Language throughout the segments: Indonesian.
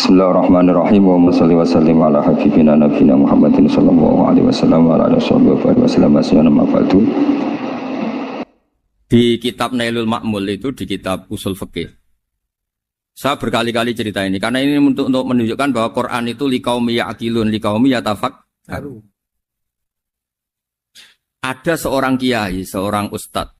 Bismillahirrahmanirrahim. Wa salli wa sallim ala habibina nabiyina Muhammadin sallallahu alaihi wasallam wa ala alihi wasallam mafadu. Di kitab Nailul Ma'mul itu, di kitab Usul Fikih, saya berkali-kali cerita ini karena ini untuk menunjukkan bahwa Quran itu liqaumi ya'qilun, liqaumi yatafakkarun. Ada seorang kiai, seorang ustadz,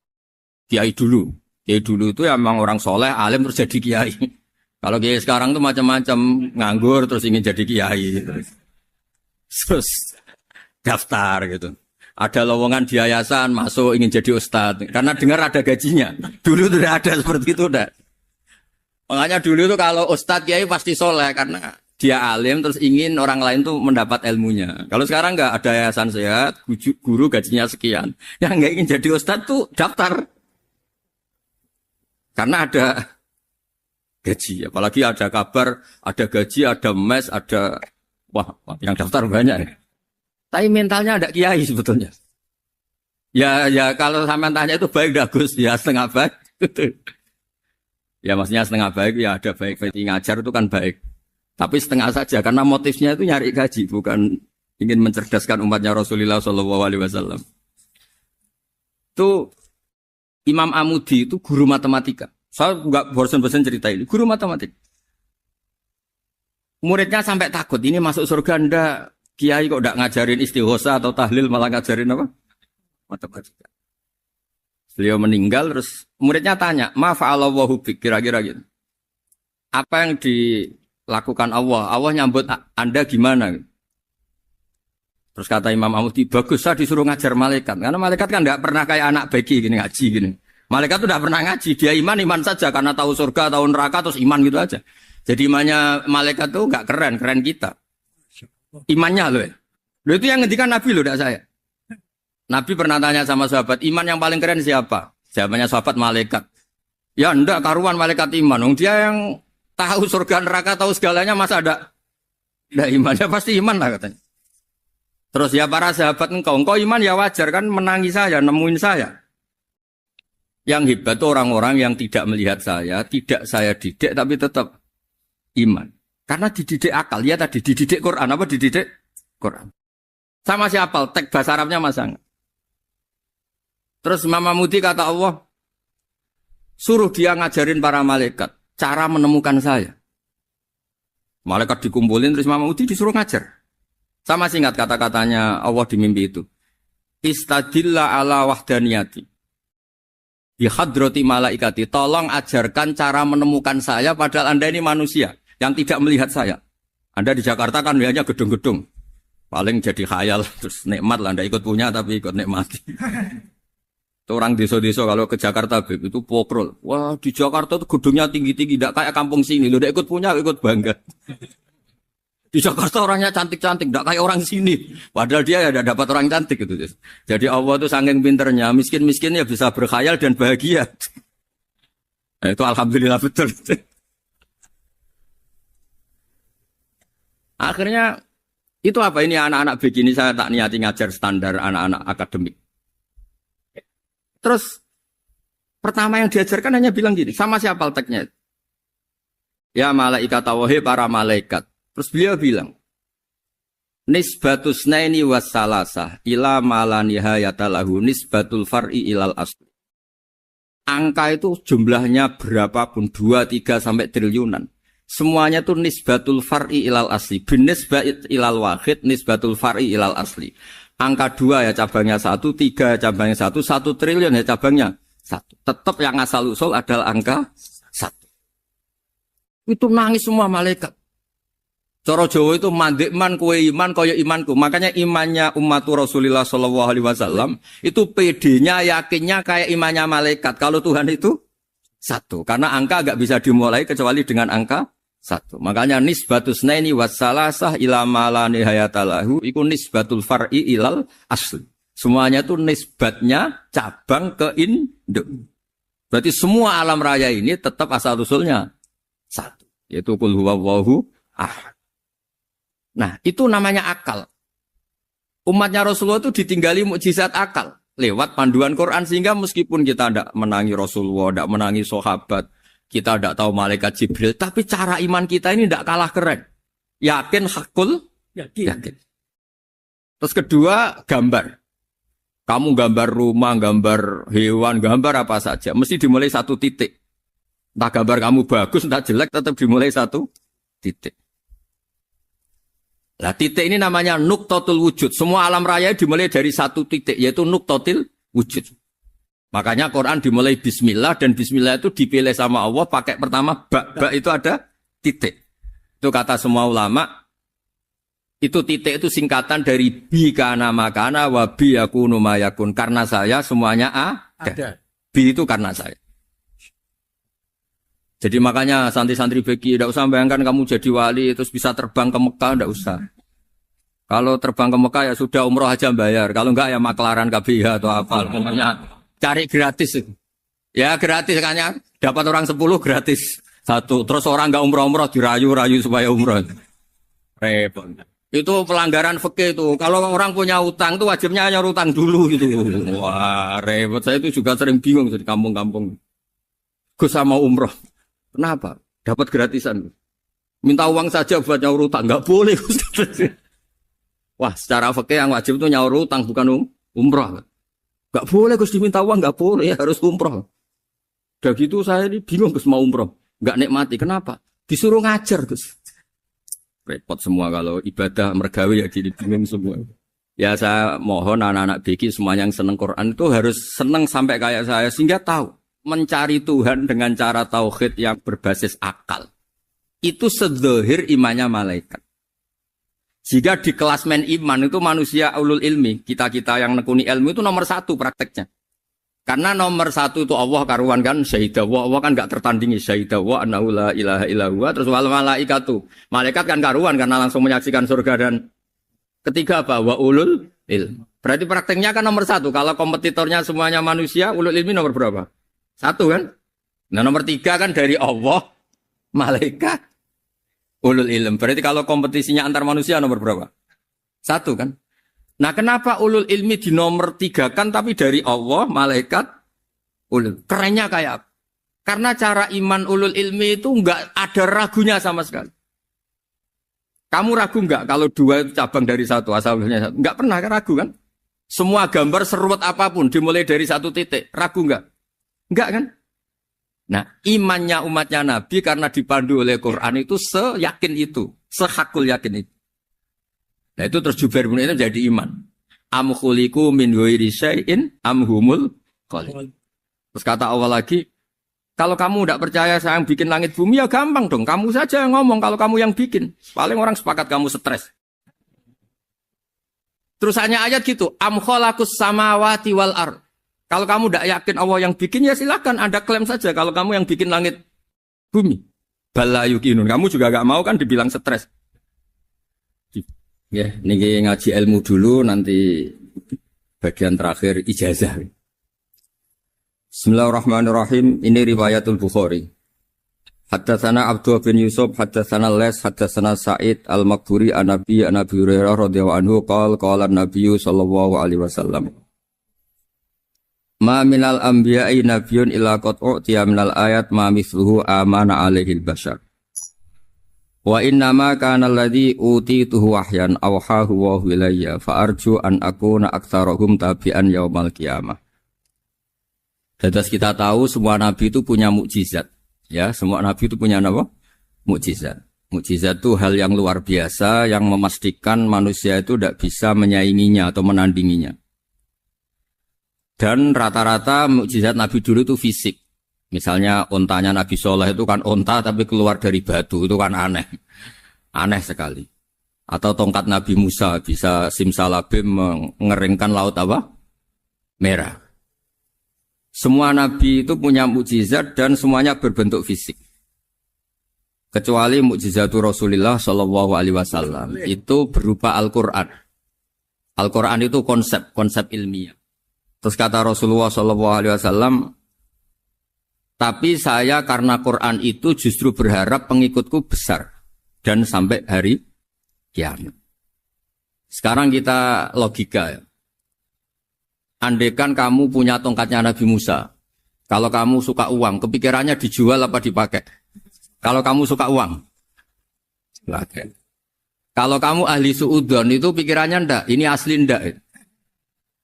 kiai dulu itu emang orang soleh, alim terus jadi kiai. Kalau kiai sekarang tuh macam-macam, nganggur terus ingin jadi kiai, terus daftar gitu. Ada lowongan di yayasan, masuk ingin jadi ustadz, karena dengar ada gajinya. Dulu tuh ada seperti itu, udah. Makanya dulu tuh kalau ustadz kiai pasti soleh, karena dia alim terus ingin orang lain tuh mendapat ilmunya. Kalau sekarang nggak ada yayasan sehat, guru gajinya sekian, yang nggak ingin jadi ustadz tuh daftar, karena ada gaji, apalagi ada kabar, ada gaji, ada mes, ada wah yang daftar banyak ya. Tapi mentalnya ada kiai sebetulnya. Ya kalau sampean tanya itu baik dah Gus, ya setengah baik. Ya maksudnya setengah baik, ya ada baik ngajar itu kan baik. Tapi setengah saja karena motifnya itu nyari gaji, bukan ingin mencerdaskan umatnya Rasulullah SAW. Itu Imam Amudi itu guru matematika. Saya enggak bosan-bosan cerita ini. Guru matematik. Muridnya sampai takut, ini masuk surga ndak? Kiai kok enggak ngajarin istighosa atau tahlil, malah ngajarin apa? Matematika. Beliau meninggal, terus muridnya tanya, ma fa'alallahu bik, kira-kira gitu. Apa yang dilakukan Allah? Allah nyambut Anda gimana? Terus kata Imam Amudi, bagus, saya disuruh ngajar malaikat. Karena malaikat kan enggak pernah kayak anak beki gini, ngaji gini. Malaikat itu tidak pernah ngaji, dia iman saja karena tahu surga, tahu neraka, terus iman gitu aja. Jadi imannya malaikat itu nggak keren kita. Imannya loh ya. Loh itu yang ngendikan Nabi loh, tidak saya. Nabi pernah tanya sama sahabat, iman yang paling keren siapa? Jawabannya sahabat malaikat. Ya enggak, karuan malaikat iman. Dia yang tahu surga, neraka, tahu segalanya, masa ada imannya, pasti iman lah katanya. Terus ya para sahabat engkau iman ya wajar kan, menangi saya, nemuin saya. Yang hebat itu orang-orang yang tidak melihat saya, tidak saya didik, tapi tetap iman. Karena dididik akal, ya tadi dididik Quran, apa dididik Quran. Sama siapa? Teks bahasa Arabnya masang. Terus Imam Amudi kata Allah, suruh dia ngajarin para malaikat, cara menemukan saya. Malaikat dikumpulin, terus Imam Amudi disuruh ngajar. Sama singkat kata-katanya Allah di mimpi itu. Istadilla ala wahdaniyati. Di hadrati malaikati, tolong ajarkan cara menemukan saya padahal Anda ini manusia yang tidak melihat saya. Anda di Jakarta kan hanya gedung-gedung. Paling jadi khayal, terus nikmat lah, Anda ikut punya tapi ikut nikmati. Orang desa-desa kalau ke Jakarta itu pokrol. Wah di Jakarta itu gedungnya tinggi-tinggi, tidak kayak kampung sini. Lu udah ikut punya, ikut bangga. Di Jakarta orangnya cantik-cantik, tidak kayak orang sini. Padahal dia ya tidak dapat orang cantik gitu. Jadi Allah itu saking pinternya, miskin-miskin ya bisa berkhayal dan bahagia. Nah, itu alhamdulillah betul. Akhirnya itu apa ini anak-anak begini saya tak niati ngajar standar anak-anak akademik. Terus pertama yang diajarkan hanya bilang gini, sama siapa teknya? Ya malaikat wahai para malaikat. Terus beliau bilang, nisbatus naini wassalasah ila malanihayatalahu nisbatul far'i ilal asli. Angka itu jumlahnya berapapun, 2, 3 sampai triliunan. Semuanya itu nisbatul far'i ilal asli. Binisbat ilal wahid nisbatul far'i ilal asli. Angka 2 ya cabangnya 1, 3 ya cabangnya 1, 1 triliun ya cabangnya 1. Tetap yang asal usul adalah angka 1. Itu nangis semua malaikat. Cara Jawa itu mandekman kue iman kaya imanku. Makanya imannya umat Rasulullah SAW itu PD-nya, yakinnya kayak imannya malaikat. Kalau Tuhan itu 1. Karena angka agak bisa dimulai kecuali dengan angka 1. Makanya nisbatus naini wassalasah ila ma nihayatalahu iku nisbatul far'i ilal asli. Semuanya itu nisbatnya cabang ke induk. Berarti semua alam raya ini tetap asal usulnya 1. Yaitu qul huwallahu ahad. Nah, itu namanya akal. Umatnya Rasulullah itu ditinggali mukjizat akal lewat panduan Quran, sehingga meskipun kita tidak menangi Rasulullah, tidak menangi sahabat, kita tidak tahu malaikat Jibril, tapi cara iman kita ini tidak kalah keren. Yakin hakul, yakin. Terus kedua, gambar. Kamu gambar rumah, gambar hewan, gambar apa saja, mesti dimulai satu titik. Entah gambar kamu bagus, entah jelek, tetap dimulai satu titik. Nah, titik ini namanya nuqtatul wujud. Semua alam raya dimulai dari satu titik, yaitu nuqtatil wujud. Makanya Quran dimulai bismillah, dan bismillah itu dipilih sama Allah pakai pertama ba itu ada titik. Itu kata semua ulama, itu titik itu singkatan dari bi kana makana wa bi yakunu ma yakun. Karena saya semuanya ada. Bi itu karena saya. Jadi makanya santri-santri beki tidak usah bayangkan kamu jadi wali terus bisa terbang ke Mekah, tidak usah. Kalau terbang ke Mekah ya sudah umroh aja bayar. Kalau enggak ya maklaran KBH atau apa. Pokoknya cari gratis. Ya gratis kan ya. Dapat orang 10 gratis. Satu. Terus orang enggak umroh-umroh dirayu-rayu supaya umroh. Repot. Itu pelanggaran fikih itu. Kalau orang punya utang itu wajibnya hanya utang dulu gitu. Wah repot. Saya itu juga sering bingung di kampung-kampung. Gus sama umroh. Kenapa? Dapat gratisan. Minta uang saja buat nyaur utang. Enggak boleh. Wah, secara fikih yang wajib itu nyaur utang bukan umroh. Enggak boleh Gus diminta uang, enggak boleh, harus umroh. Udah gitu saya ini bingung Gus mau umroh. Enggak nikmati. Kenapa? Disuruh ngajar Gus. Repot semua kalau ibadah mergawe ya jadi bingung semua. Ya saya mohon anak-anak BK semuanya yang seneng Quran itu harus seneng sampai kayak saya sehingga tahu mencari Tuhan dengan cara tauhid yang berbasis akal. Itu sedzahir imannya malaikat. Jika di klasmen iman itu manusia ulul ilmi, kita-kita yang nekuni ilmu itu nomor 1 prakteknya. Karena nomor 1 itu Allah karuan kan, syahidah Allah kan gak tertandingi, syahidah wa annahu la ilaha illallah, terus wal malaikatu. Malaikat kan karuan karena langsung menyaksikan surga, dan ketiga apa? Wa ulul ilmi. Berarti prakteknya kan nomor 1. Kalau kompetitornya semuanya manusia, ulul ilmi nomor berapa? 1 kan? Nah nomor 3 kan dari Allah, malaikat, ulul ilm. Berarti kalau kompetisinya antar manusia nomor berapa? 1 kan? Nah kenapa ulul ilmi di nomor 3 kan tapi dari Allah, malaikat, ulul. Kerennya kayak apa? Karena cara iman ulul ilmi itu enggak ada ragunya sama sekali. Kamu ragu enggak kalau 2 itu cabang dari 1, asalnya 1? Enggak pernah ragu kan? Semua gambar seruat apapun dimulai dari 1 titik. Ragu enggak? Enggak kan? Nah, imannya umatnya Nabi karena dipandu oleh Quran itu seyakin itu, sehakul yakin itu. Nah, itu terus Jubair bin itu jadi iman. Am khuliqu min ghairi syai'in am humul khaliq. Terus kata Allah lagi, kalau kamu tidak percaya saya yang bikin langit bumi ya gampang dong, kamu saja yang ngomong kalau kamu yang bikin. Paling orang sepakat kamu stres. Terus hanya ayat gitu, am khalaqus samawati wal ardh. Kalau kamu tidak yakin Allah yang bikin, ya silakan Anda klaim saja kalau kamu yang bikin langit bumi. Bala yukinun. Kamu juga gak mau kan dibilang stres. Ya, ini ngaji ilmu dulu, nanti bagian terakhir ijazah. Bismillahirrahmanirrahim. Ini riwayatul Bukhari. Haddatsana Abdullah bin Yusuf, haddatsana Les, haddatsana Sa'id al-Maqburi an-Nabi Hurairah radhiyallahu anhu qala an-Nabiy sallallahu alaihi wasallam. Ma minal anbiya'i nabiyyun illa qad u'tiya minal ayat ma mithluhu amana alaihil bashar. Wa innama kana alladhi utituhu wahyan awhahu wa ilayya fa arju an akuna aktsarahum tabi'an yaumal qiyamah. Dados kita tahu semua nabi itu punya mukjizat. Ya, semua nabi itu punya apa? Mukjizat. Mukjizat itu hal yang luar biasa yang memastikan manusia itu tidak bisa menyainginya atau menandinginya. Dan rata-rata mukjizat Nabi dulu itu fisik. Misalnya ontanya Nabi Soleh itu kan onta tapi keluar dari batu, itu kan aneh. Aneh sekali. Atau tongkat Nabi Musa bisa simsalabim mengeringkan laut apa? Merah. Semua Nabi itu punya mukjizat dan semuanya berbentuk fisik. Kecuali mukjizatul Rasulullah Shallallahu Alaihi Wasallam itu berupa Al-Quran. Al-Quran itu konsep ilmiah. Terus kata Rasulullah SAW, tapi saya karena Quran itu justru berharap pengikutku besar dan sampai hari kiamat. Sekarang kita logika ya. Andaikan kamu punya tongkatnya Nabi Musa, Kalau kamu suka uang, kepikirannya dijual apa dipakai? Kalau kamu suka uang, pakai. Kalau kamu ahli suudon itu pikirannya ndak, ini asli ndak.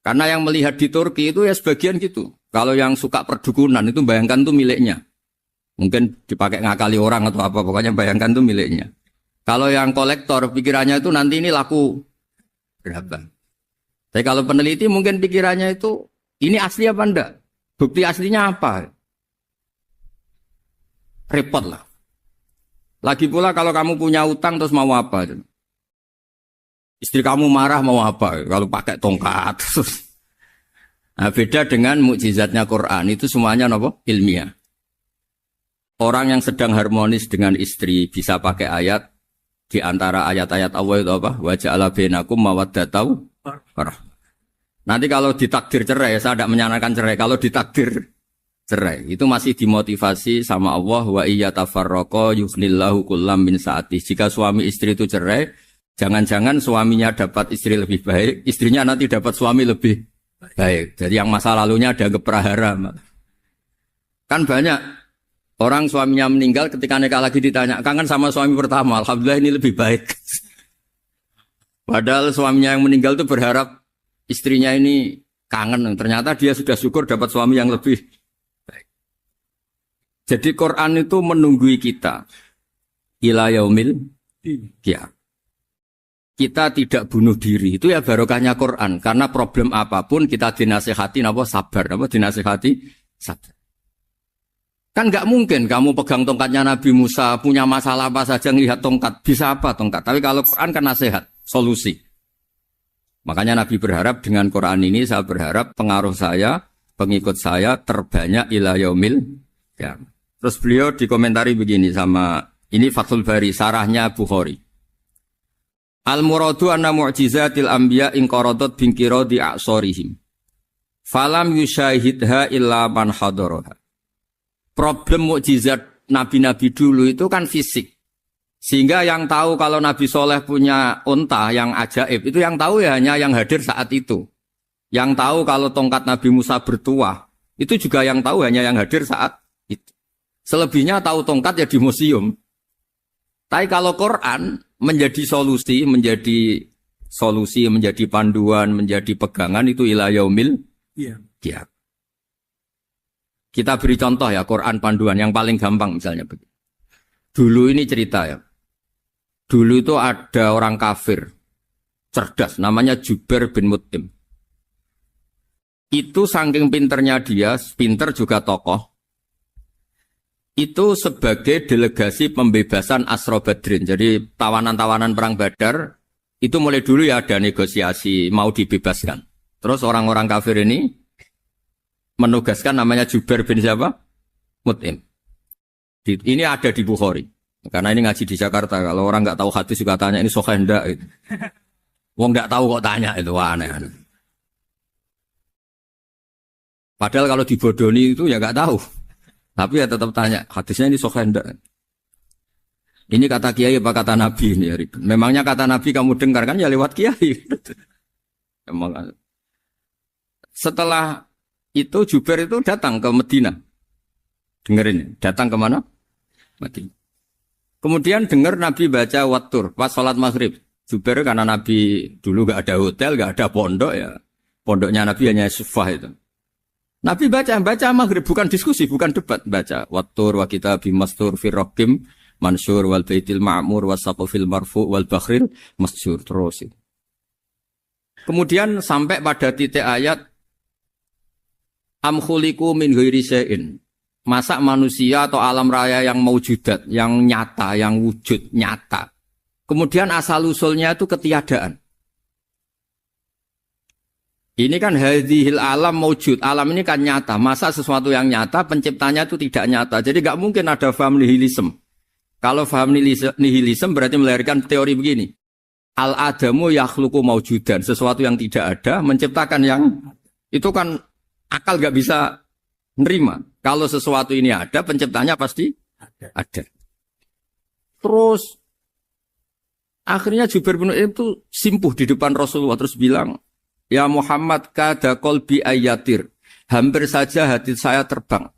Karena yang melihat di Turki itu ya sebagian gitu. Kalau yang suka perdukunan itu bayangkan tuh miliknya. Mungkin dipakai ngakali orang atau apa, pokoknya bayangkan tuh miliknya. Kalau yang kolektor pikirannya itu nanti ini laku berapa. Tapi kalau peneliti mungkin pikirannya itu ini asli apa ndak? Bukti aslinya apa? Repot lah. Lagi pula kalau kamu punya utang terus mau apa? Istri kamu marah mau apa? Kalau pakai tongkat. Nah, beda dengan mukjizatnya Quran itu semuanya apa? Ilmiah. Orang yang sedang harmonis dengan istri bisa pakai ayat di antara ayat-ayat Allah itu apa? Wa ja'ala bainakum mawaddatan warahmah. Nanti kalau ditakdir cerai, saya tidak menyarankan cerai. Kalau ditakdir cerai, itu masih dimotivasi sama Allah wa iyatafarraqa yughnillahu kullam min sa'ati. Jika suami istri itu cerai, jangan-jangan suaminya dapat istri lebih baik, istrinya nanti dapat suami lebih baik. Jadi yang masa lalunya ada keprahara. Kan banyak orang suaminya meninggal ketika nikah lagi ditanya, kangen sama suami pertama, alhamdulillah ini lebih baik. Padahal suaminya yang meninggal itu berharap istrinya ini kangen, ternyata dia sudah syukur dapat suami yang lebih baik. Jadi Quran itu menunggui kita ila yaumil qiyamah. Kita tidak bunuh diri, itu ya barokahnya Quran. Karena problem apapun kita dinasihati apa sabar, apa dinasihati sabar. Kan nggak mungkin kamu pegang tongkatnya Nabi Musa, punya masalah apa saja ngelihat tongkat, bisa apa tongkat. Tapi kalau Quran kan nasihat, solusi. Makanya Nabi berharap dengan Quran ini, saya berharap pengaruh saya, pengikut saya terbanyak ila yaumil qiyamah. Terus beliau dikomentari begini sama, ini Fathul Bari, sarahnya Bukhari. Al-muradu anna mu'jizatil anbiya inqaradat binqiradi a'sorihim. Falam yusyahidha illa man hadaraha. Problem mukjizat nabi-nabi dulu itu kan fisik. Sehingga yang tahu kalau Nabi Soleh punya unta yang ajaib, itu yang tahu ya hanya yang hadir saat itu. Yang tahu kalau tongkat Nabi Musa bertuah, itu juga yang tahu hanya yang hadir saat itu. Selebihnya tahu tongkat ya di museum. Tapi kalau Quran menjadi solusi, menjadi panduan, menjadi pegangan itu ila yaumil qiyamah. Kita beri contoh ya, Quran panduan yang paling gampang misalnya begini. Dulu ini cerita ya. Dulu itu ada orang kafir cerdas namanya Jubair bin Mut'im. Itu saking pinternya dia, pinter juga tokoh. Itu sebagai delegasi pembebasan Asra Badrin. Jadi tawanan-tawanan perang Badar itu mulai dulu ya ada negosiasi mau dibebaskan. Terus orang-orang kafir ini menugaskan namanya Jubair bin siapa? Mut'im. Ini ada di Bukhari. Karena ini ngaji di Jakarta. Kalau orang nggak tahu hadis juga tanya ini sahih enggak gitu. Wong nggak tahu kok tanya itu aneh. Padahal kalau dibodoni itu ya nggak tahu. Tapi ya tetap tanya, hadisnya ini sahih enggak? Ini kata kiai apa kata nabi ini? Memangnya kata nabi kamu dengar kan ya lewat kiai. Emang. Setelah itu Jubair itu datang ke Medina. Dengerin, datang ke mana? Medina. Kemudian dengar Nabi baca Wattur pas sholat maghrib. Jubair karena Nabi dulu gak ada hotel, gak ada pondok ya. Pondoknya Nabi hanya sufah itu. Nabi baca maghrib, bukan diskusi, bukan debat. Baca Wattur wa kitabim mastur firrokim mansur wal baitil ma'mur wasaqofil marfu wal bakhril masjur. Terus itu. Kemudian sampai pada titik ayat am khuliqu min ghairi syai'in. Masa manusia atau alam raya yang maujudat, yang nyata, yang wujud nyata. Kemudian asal-usulnya itu ketiadaan. Ini kan hadhil alam maujud. Alam ini kan nyata. Masa sesuatu yang nyata, penciptanya itu tidak nyata. Jadi gak mungkin ada faham nihilisme. Kalau faham nihilisme berarti melahirkan teori begini. Al-adamu yakhluqu maujudan. Sesuatu yang tidak ada, menciptakan yang... Itu kan akal gak bisa nerima. Kalau sesuatu ini ada, penciptanya pasti ada. Terus akhirnya Jubair bin Mut'im itu simpuh di depan Rasulullah terus bilang, "Ya Muhammad kada qalbi ayatir." Hampir saja hati saya terbang.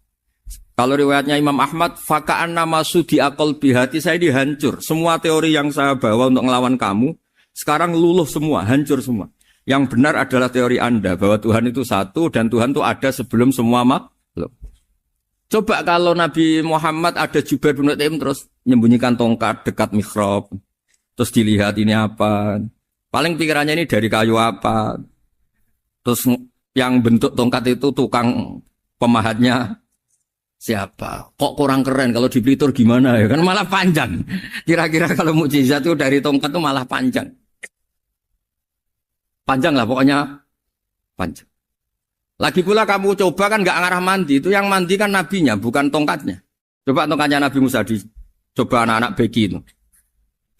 Kalau riwayatnya Imam Ahmad, faka'anna masudi akal bihati saya dihancur. Semua teori yang saya bawa untuk ngelawan kamu, sekarang luluh semua, hancur semua. Yang benar adalah teori Anda, bahwa Tuhan itu satu, dan Tuhan itu ada sebelum semua makhluk. Coba kalau Nabi Muhammad ada Jubair bin Mut'im terus menyembunyikan tongkat dekat mihrab. Terus dilihat ini apa. Paling pikirannya ini dari kayu apa. Terus yang bentuk tongkat itu tukang pemahatnya siapa? Kok kurang keren kalau dipelitur gimana ya? Kan malah panjang. Kira-kira kalau mukjizat itu dari tongkat itu malah panjang. Panjang lah pokoknya. Panjang. Lagi pula kamu coba kan nggak ngarah mandi. Itu yang mandi kan nabinya, bukan tongkatnya. Coba tongkatnya Nabi Musa coba anak-anak beki itu.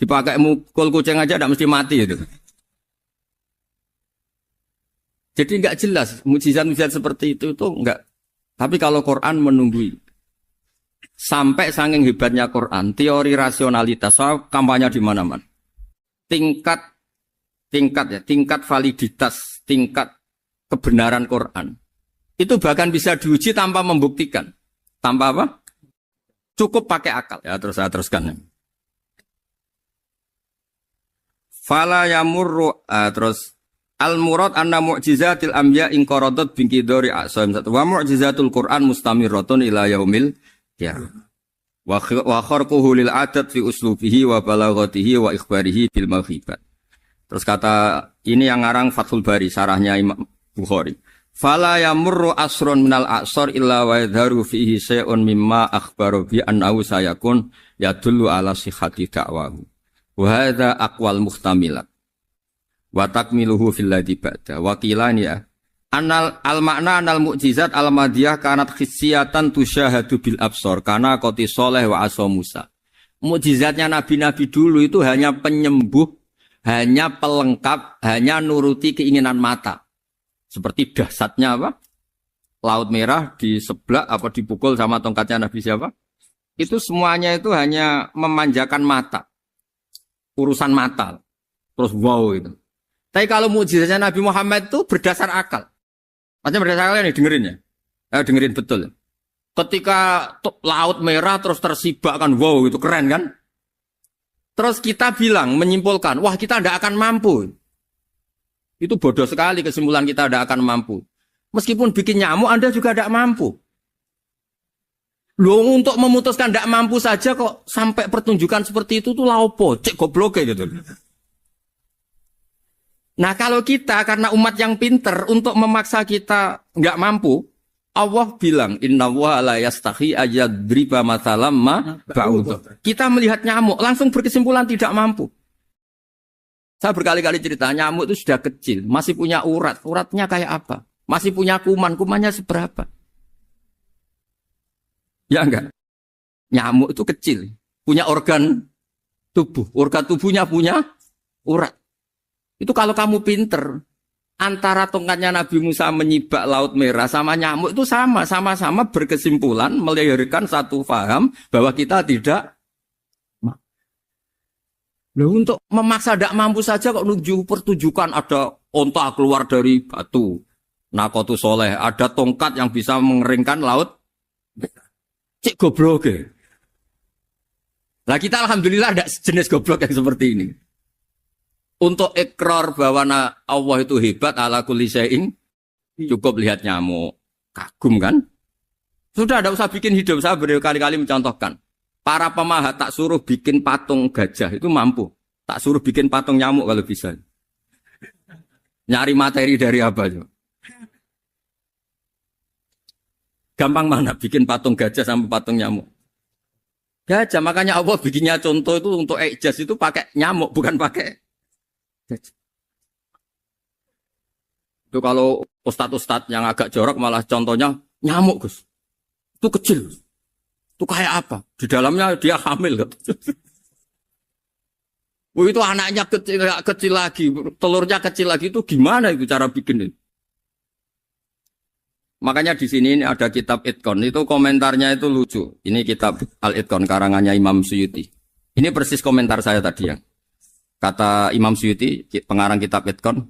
Dipakai mukul kucing aja tidak mesti mati itu. Jadi nggak jelas. Mukjizat-mukjizat seperti itu enggak. Tapi kalau Quran menunggui, sampai saking hebatnya Quran, teori rasionalitas, soal kampanye di mana-mana, tingkat validitas, tingkat kebenaran Quran, itu bahkan bisa diuji tanpa membuktikan, tanpa apa? Cukup pakai akal. Ya terus saya teruskan. Fala yamurru terus. Al-murad anna mu'jizatil anbiya in qaradat bin qidari asam wa mu'jizatul Qur'an mustamirratun ila yaumil qiyamah. Wa kharquhu lil adat fi uslubihi wa balaghatihi wa ikhbarihi bil maghibat. Terus kata ini yang ngarang Fathul Bari sarahnya Imam Bukhari. Fala yamurru asrun minal a'sar illa wa yadharu fihi syai'un mimma akhbaru bi annahu sayakun yadullu ala sihhati da'wahu. Wa hadza aqwal muhtamilat. Wa takmiluhu fil ladzi ba'da wa qilan ya anal al makna anal mukjizat al madiyah kanat khissiyatan tusyahadu bil absar kana qati soleh wa asa Musa. Mukjizatnya nabi-nabi dulu itu hanya penyembuh, hanya pelengkap, hanya nuruti keinginan mata. Seperti dahsyatnya apa? Laut Merah diseblak apa dipukul sama tongkatnya Nabi siapa? Itu semuanya itu hanya memanjakan mata. Urusan mata. Terus wow itu. Tapi kalau mukjizatnya Nabi Muhammad itu berdasar akal. Maksudnya berdasar akal nih dengerin ya. Dengerin betul. Ketika Laut Merah terus tersibak kan, wow itu keren kan. Terus kita bilang, menyimpulkan, wah kita tidak akan mampu. Itu bodoh sekali kesimpulan kita tidak akan mampu. Meskipun bikin nyamuk Anda juga tidak mampu. Loh untuk memutuskan tidak mampu saja kok sampai pertunjukan seperti itu tuh laopo, cek goblok gitu. Nah kalau kita karena umat yang pinter untuk memaksa kita nggak mampu, Allah bilang Inna wa la yastahi ayadriba mathalam ma ba'ud. Kita melihat nyamuk langsung berkesimpulan tidak mampu. Saya berkali-kali cerita nyamuk itu sudah kecil, masih punya urat, uratnya kayak apa? Masih punya kuman, kumannya seberapa? Ya enggak? Nyamuk itu kecil, punya organ tubuhnya punya urat. Itu kalau kamu pinter, antara tongkatnya Nabi Musa menyibak Laut Merah sama nyamuk itu sama-sama berkesimpulan melahirkan satu faham bahwa kita tidak. Loh, untuk memaksa tidak mampu saja kok menuju pertunjukan ada onta keluar dari batu. Nakotu soleh, ada tongkat yang bisa mengeringkan laut. Cik goblok ya. Lah kita alhamdulillah ada jenis goblok yang seperti ini. Untuk ikrar bahwa Allah itu hebat ala kulli syai'in, cukup lihat nyamuk. Kagum kan? Sudah tidak usah bikin hidup. Saya berkali-kali mencontohkan. Para pemahat tak suruh bikin patung gajah itu mampu. Tak suruh bikin patung nyamuk kalau bisa. Nyari materi dari apa? Gampang mana bikin patung gajah sama patung nyamuk? Gajah, makanya Allah bikinnya contoh itu untuk ijaz itu pakai nyamuk, bukan pakai gajah. Itu kalau ustadz-ustadz yang agak jorok malah contohnya nyamuk, Gus. Itu kecil. Itu kayak apa? Di dalamnya dia hamil. Oh, itu anaknya kecil lagi, telurnya kecil lagi, itu gimana itu cara bikin itu? Makanya di sini ini ada kitab Itqan, itu komentarnya itu lucu. Ini kitab Al-Itqan karangannya Imam Suyuti. Ini persis komentar saya tadi ya. Kata Imam Suyuti, pengarang kitab Itqan,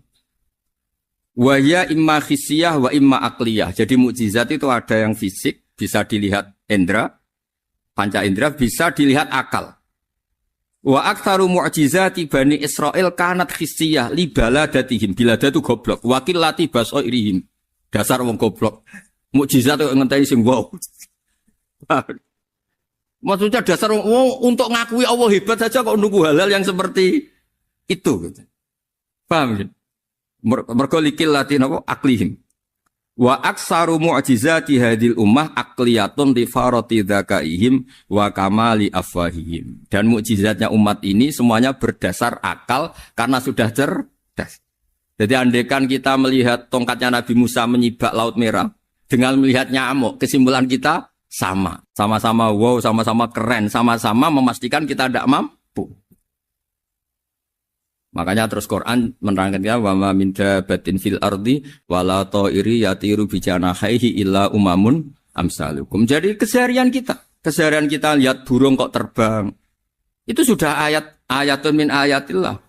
wa ya imma khisiyah wa imma akliyah. Jadi mukjizat itu ada yang fisik, bisa dilihat indra, panca indra bisa dilihat akal. Wa aktsaru mu'jizati Bani Israil kanat khissiyah li baladatihim. Bilada itu goblok. Wakil lati basoirihim. Dasar wong goblok. Mukjizat kok ngenteni sing wow. Maksudnya dasar wong untuk ngakui Allah hebat saja kok nunggu hal-hal yang seperti itu gitu. Paham ya? Mergo likil lati napa aklihim. Wa aksaru mu'jizati hadil ummah aqliyatun li farati dzakaihim wa kamali afwahihim. Dan mukjizatnya umat ini semuanya berdasar akal karena sudah cerdas. Jadi andaikan kita melihat tongkatnya Nabi Musa menyibak Laut Merah dengan melihat nyamuk, kesimpulan kita sama. Sama-sama wow, sama-sama keren, sama-sama memastikan kita tidak mampu. Makanya terus Quran menerangkan wa ma min dabatin fil ardi wala ta'iri yatiru bi janahihi illa umamun amsalukum. Jadi keseharian kita lihat burung kok terbang. Itu sudah ayatun min ayatillah.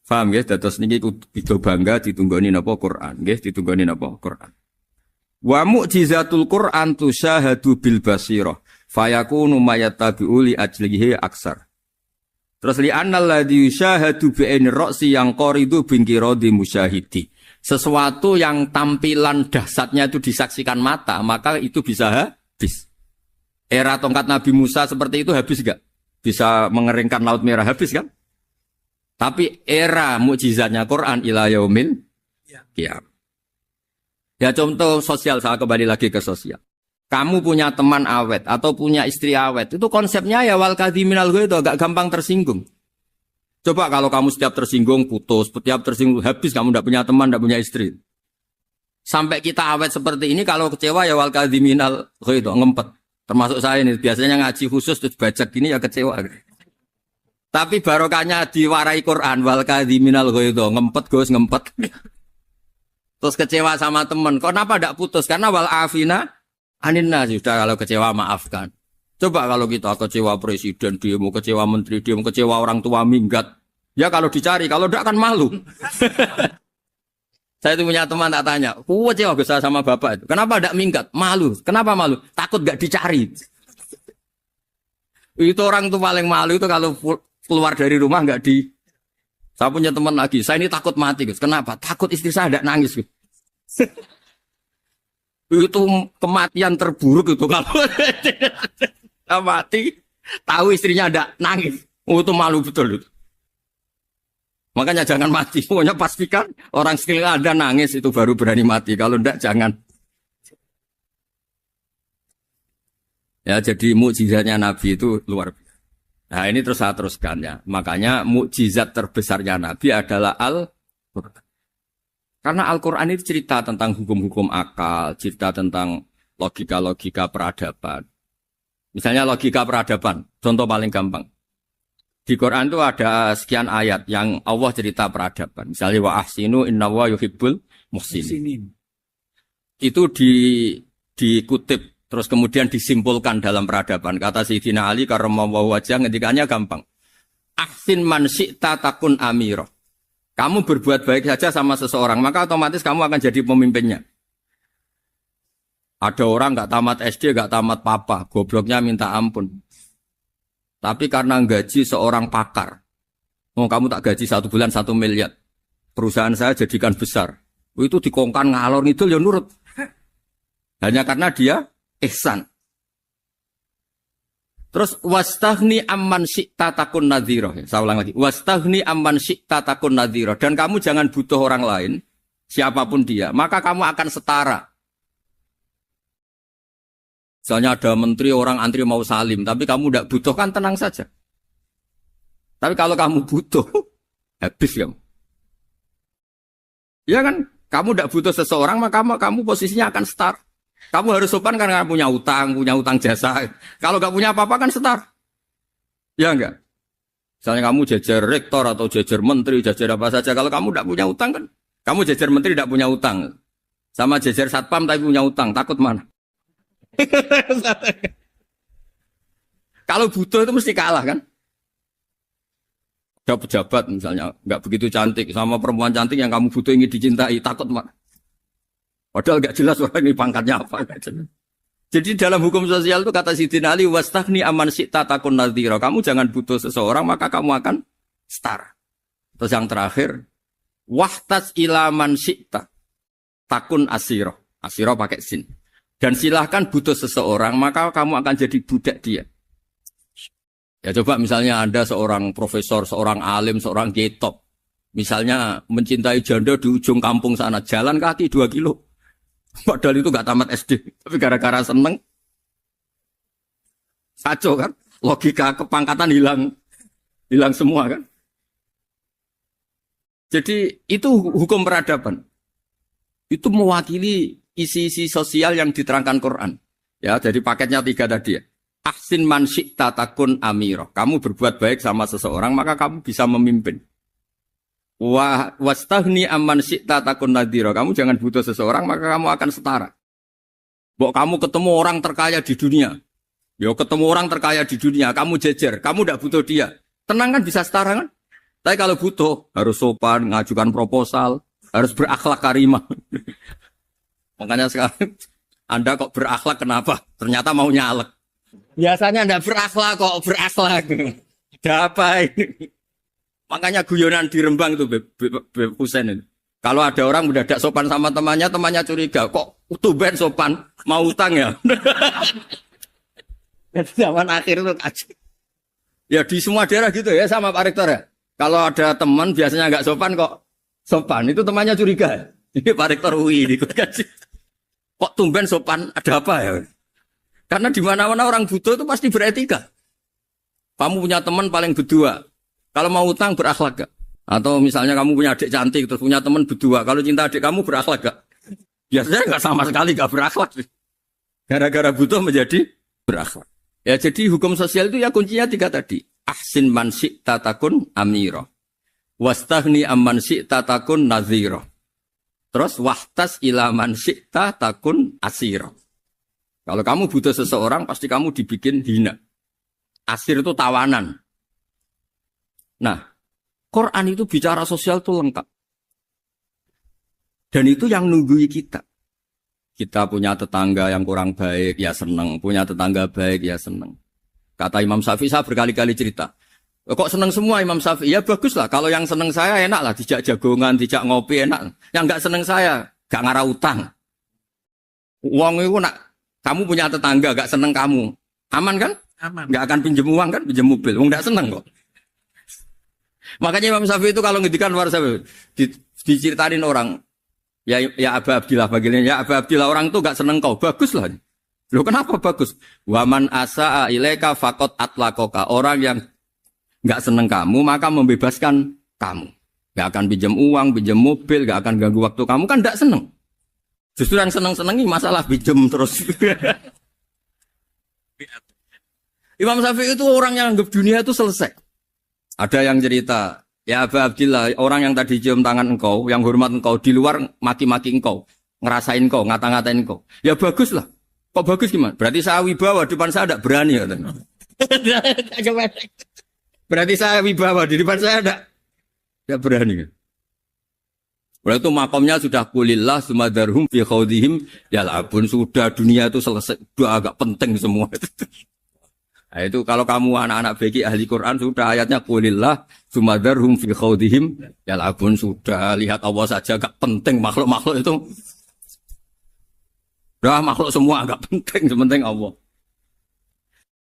Paham nggih? Dados niki kudu bangga ditunggoni napa Quran, nggih ditunggoni napa Quran. Wa mu'jizatul Quran tusyahadu bil basirah fayakunu mayattabi'u li ajlihi aksar. Terus li annal ladzi yusyahadu bi aini ra'si yang qaridu bingkiradi musyahidi. Sesuatu yang tampilan dahsyatnya itu disaksikan mata, maka itu bisa habis. Era tongkat Nabi Musa seperti itu habis enggak? Bisa mengeringkan Laut Merah habis kan? Tapi era mukjizatnya Quran ila yaumil qiyamah. Ya contoh sosial, saya kembali lagi ke sosial. Kamu punya teman awet atau punya istri awet, itu konsepnya ya wal kadhiminal ghaidh, agak gampang tersinggung. Coba kalau kamu setiap tersinggung putus, setiap tersinggung habis, kamu tidak punya teman, tidak punya istri. Sampai kita awet seperti ini, kalau kecewa ya wal kadhiminal ghaidh, ngempet. Termasuk saya ini, biasanya ngaji khusus terus baca gini ya kecewa. Tapi barokahnya diwarai Quran wal kadhiminal ghaidh, ngempet Gus, ngempet. Terus kecewa sama teman, kenapa tidak putus? Karena wal afina Aninna sudah kalau kecewa maafkan. Coba kalau kita kecewa presiden, dia mau kecewa menteri, dia mau kecewa orang tua minggat. Ya kalau dicari, kalau tidak kan malu. Saya itu punya teman tak tanya, kecewa besar sama bapak itu. Kenapa tidak minggat? Malu. Kenapa malu? Takut gak dicari. Itu orang tuh paling malu itu kalau keluar dari rumah nggak di. Saya punya teman lagi, saya ini takut mati. Gus. Kenapa? Takut istri saya tidak nangis. Gus. Itu kematian terburuk itu kalau mati tahu istrinya ada nangis, itu malu betul itu. Makanya jangan mati, pokoknya pastikan orang sekeliling ada nangis itu baru berani mati, kalau enggak jangan. Ya jadi mukjizatnya Nabi itu luar biasa. Nah ini terus saya teruskan ya, makanya mukjizat terbesarnya Nabi adalah Al-Quran. Karena Al-Quran itu cerita tentang hukum-hukum akal, cerita tentang logika-logika peradaban. Misalnya logika peradaban, contoh paling gampang. Di Quran itu ada sekian ayat yang Allah cerita peradaban. Misalnya wa ahsinu innallaha yuhibbul muhsinin. Itu dikutip, terus kemudian disimpulkan dalam peradaban. Kata Sayyidina Ali karramallahu wajhah ngendikannya gampang. Ahsin man syi'ta takun amirah. Kamu berbuat baik saja sama seseorang, maka otomatis kamu akan jadi pemimpinnya. Ada orang nggak tamat SD, nggak tamat papa, gobloknya minta ampun. Tapi karena gaji seorang pakar, kamu tak gaji 1 bulan 1 miliar, perusahaan saya jadikan besar. Itu dikongkan ngalor ngidul ya nurut. Hanya karena dia ihsan. Terus wastaghni amman syi'ta takun nadhira. Saya ulang lagi. Wastaghni amman syi'ta takun nadhira. Dan kamu jangan butuh orang lain, siapapun dia, maka kamu akan setara. Misalnya ada menteri orang antri mau salim, tapi kamu tidak butuh kan tenang saja. Tapi kalau kamu butuh, habis kamu. Ya kan? Kamu tidak butuh seseorang, maka kamu posisinya akan setara. Kamu harus sopan karena punya utang jasa. Kalau nggak punya apa-apa kan setar. Ya enggak? Misalnya kamu jajar rektor atau jajar menteri, jajar apa saja. Kalau kamu tidak punya utang kan, kamu jajar menteri tidak punya utang. Sama jajar satpam tapi punya utang, takut mana? Kalau butuh itu mesti kalah kan? Ada pejabat misalnya, nggak begitu cantik, sama perempuan cantik yang kamu butuh ingin dicintai, takut mana? Padahal gak jelas orang ini pangkatnya apa. Gak jelas. Jadi dalam hukum sosial itu kata Sidin Ali, wastaghni aman syi'ta takun nadhira. Kamu jangan butuh seseorang, maka kamu akan setara. Terus yang terakhir, wahtas ilaman syi'ta takun asiro. Asiro pakai sin. Dan silahkan butuh seseorang, maka kamu akan jadi budak dia. Ya coba misalnya Anda seorang profesor, seorang alim, seorang getop. Misalnya mencintai janda di ujung kampung sana, jalan kaki 2 kilo. Padahal itu gak tamat SD. Tapi gara-gara seneng, kacau kan? Logika kepangkatan hilang semua kan? Jadi itu hukum peradaban. Itu mewakili isi-isi sosial yang diterangkan Quran. Ya, jadi paketnya 3 tadi ya. Ahsin man syi'ta takun amirah. Kamu berbuat baik sama seseorang, maka kamu bisa memimpin. Wastaghni amman syi'ta takun nadhira. Kamu jangan butuh seseorang, maka kamu akan setara. Mbok kamu ketemu orang terkaya di dunia. Yo ketemu orang terkaya di dunia, kamu jejer, kamu tidak butuh dia. Tenang kan bisa setara kan? Tapi kalau butuh harus sopan, ngajukan proposal, harus berakhlak karimah. Makanya sekarang Anda kok berakhlak kenapa? Ternyata mau nyalek. Biasanya Anda berakhlak kok berakhlak. Ada apa ini? Makanya guyonan di Rembang itu Beb Husain itu. Kalau ada orang udah tidak sopan sama temannya, temannya curiga. Kok tumben sopan? Mau utang ya? Zaman akhir itu aja. Ya di semua daerah gitu ya sama Pak Rektor ya. Kalau ada teman biasanya nggak sopan kok sopan. Itu temannya curiga. Ini Pak Rektor UI ikut kasih. Kok tumben sopan? Ada apa ya? Karena di mana-mana orang butuh itu pasti beretika. Kamu punya teman paling berdua. Kalau mau utang berakhlak gak? Atau misalnya kamu punya adik cantik terus punya teman berdua. Kalau cinta adik kamu berakhlak gak? Biasanya gak sama sekali gak berakhlak. Gara-gara butuh menjadi berakhlak. Ya jadi hukum sosial itu ya kuncinya 3 tadi. Ahsin man syi'ta takun amira. Wastaghni amman syi'ta takun nadhira. Terus wahtas ila man syi'ta takun asira. Kalau kamu butuh seseorang pasti kamu dibikin hina. Asir itu tawanan. Nah, Quran itu bicara sosial itu lengkap. Dan itu yang nunggui kita. Kita punya tetangga yang kurang baik, ya seneng. Punya tetangga baik, ya seneng. Kata Imam Syafi'i, saya berkali-kali cerita. Kok seneng semua Imam Syafi'i? Ya bagus lah. Kalau yang seneng saya enak lah. Dijak jagongan, dijak ngopi enak. Yang gak seneng saya, gak ngarah utang. Uang itu nak, kamu punya tetangga gak seneng kamu. Aman kan? Aman. Gak akan pinjem uang kan, pinjem mobil. Uang gak seneng kok. Makanya Imam Syafi'i itu kalau ngedikan luar Syafi'i diceritain orang ya Aba Abdillah bagiannya ya Aba Abdillah orang itu gak seneng kau bagus lah. Loh kenapa bagus? Waman asa'a ilaika faqad atlaqaka. Orang yang gak seneng kamu maka membebaskan kamu. Gak akan pinjam uang, pinjam mobil, gak akan ganggu waktu kamu kan gak seneng. Justru yang seneng-senengi masalah pinjam terus. Imam Syafi'i itu orang yang anggap dunia itu selesai. Ada yang cerita, ya Aba Abdillah, orang yang tadi cium tangan engkau, yang hormat engkau, di luar maki-maki engkau, ngerasain engkau, ngata-ngatain engkau. Ya bagus lah. Kok bagus gimana? Berarti saya wibawa, depan saya tidak berani. Berarti saya wibawa, di depan saya tidak berani. Berarti itu makomnya sudah kulillah, sumadarhum fi khawdihim, yal'abun, sudah dunia itu selesai, sudah agak penting semua. Nah, itu kalau kamu anak-anak beki ahli Quran sudah ayatnya qulillah sumadarhum fi khawdihim yal'abun sudah lihat Allah saja gak penting makhluk-makhluk itu. Dah makhluk semua gak penting, sepenting Allah.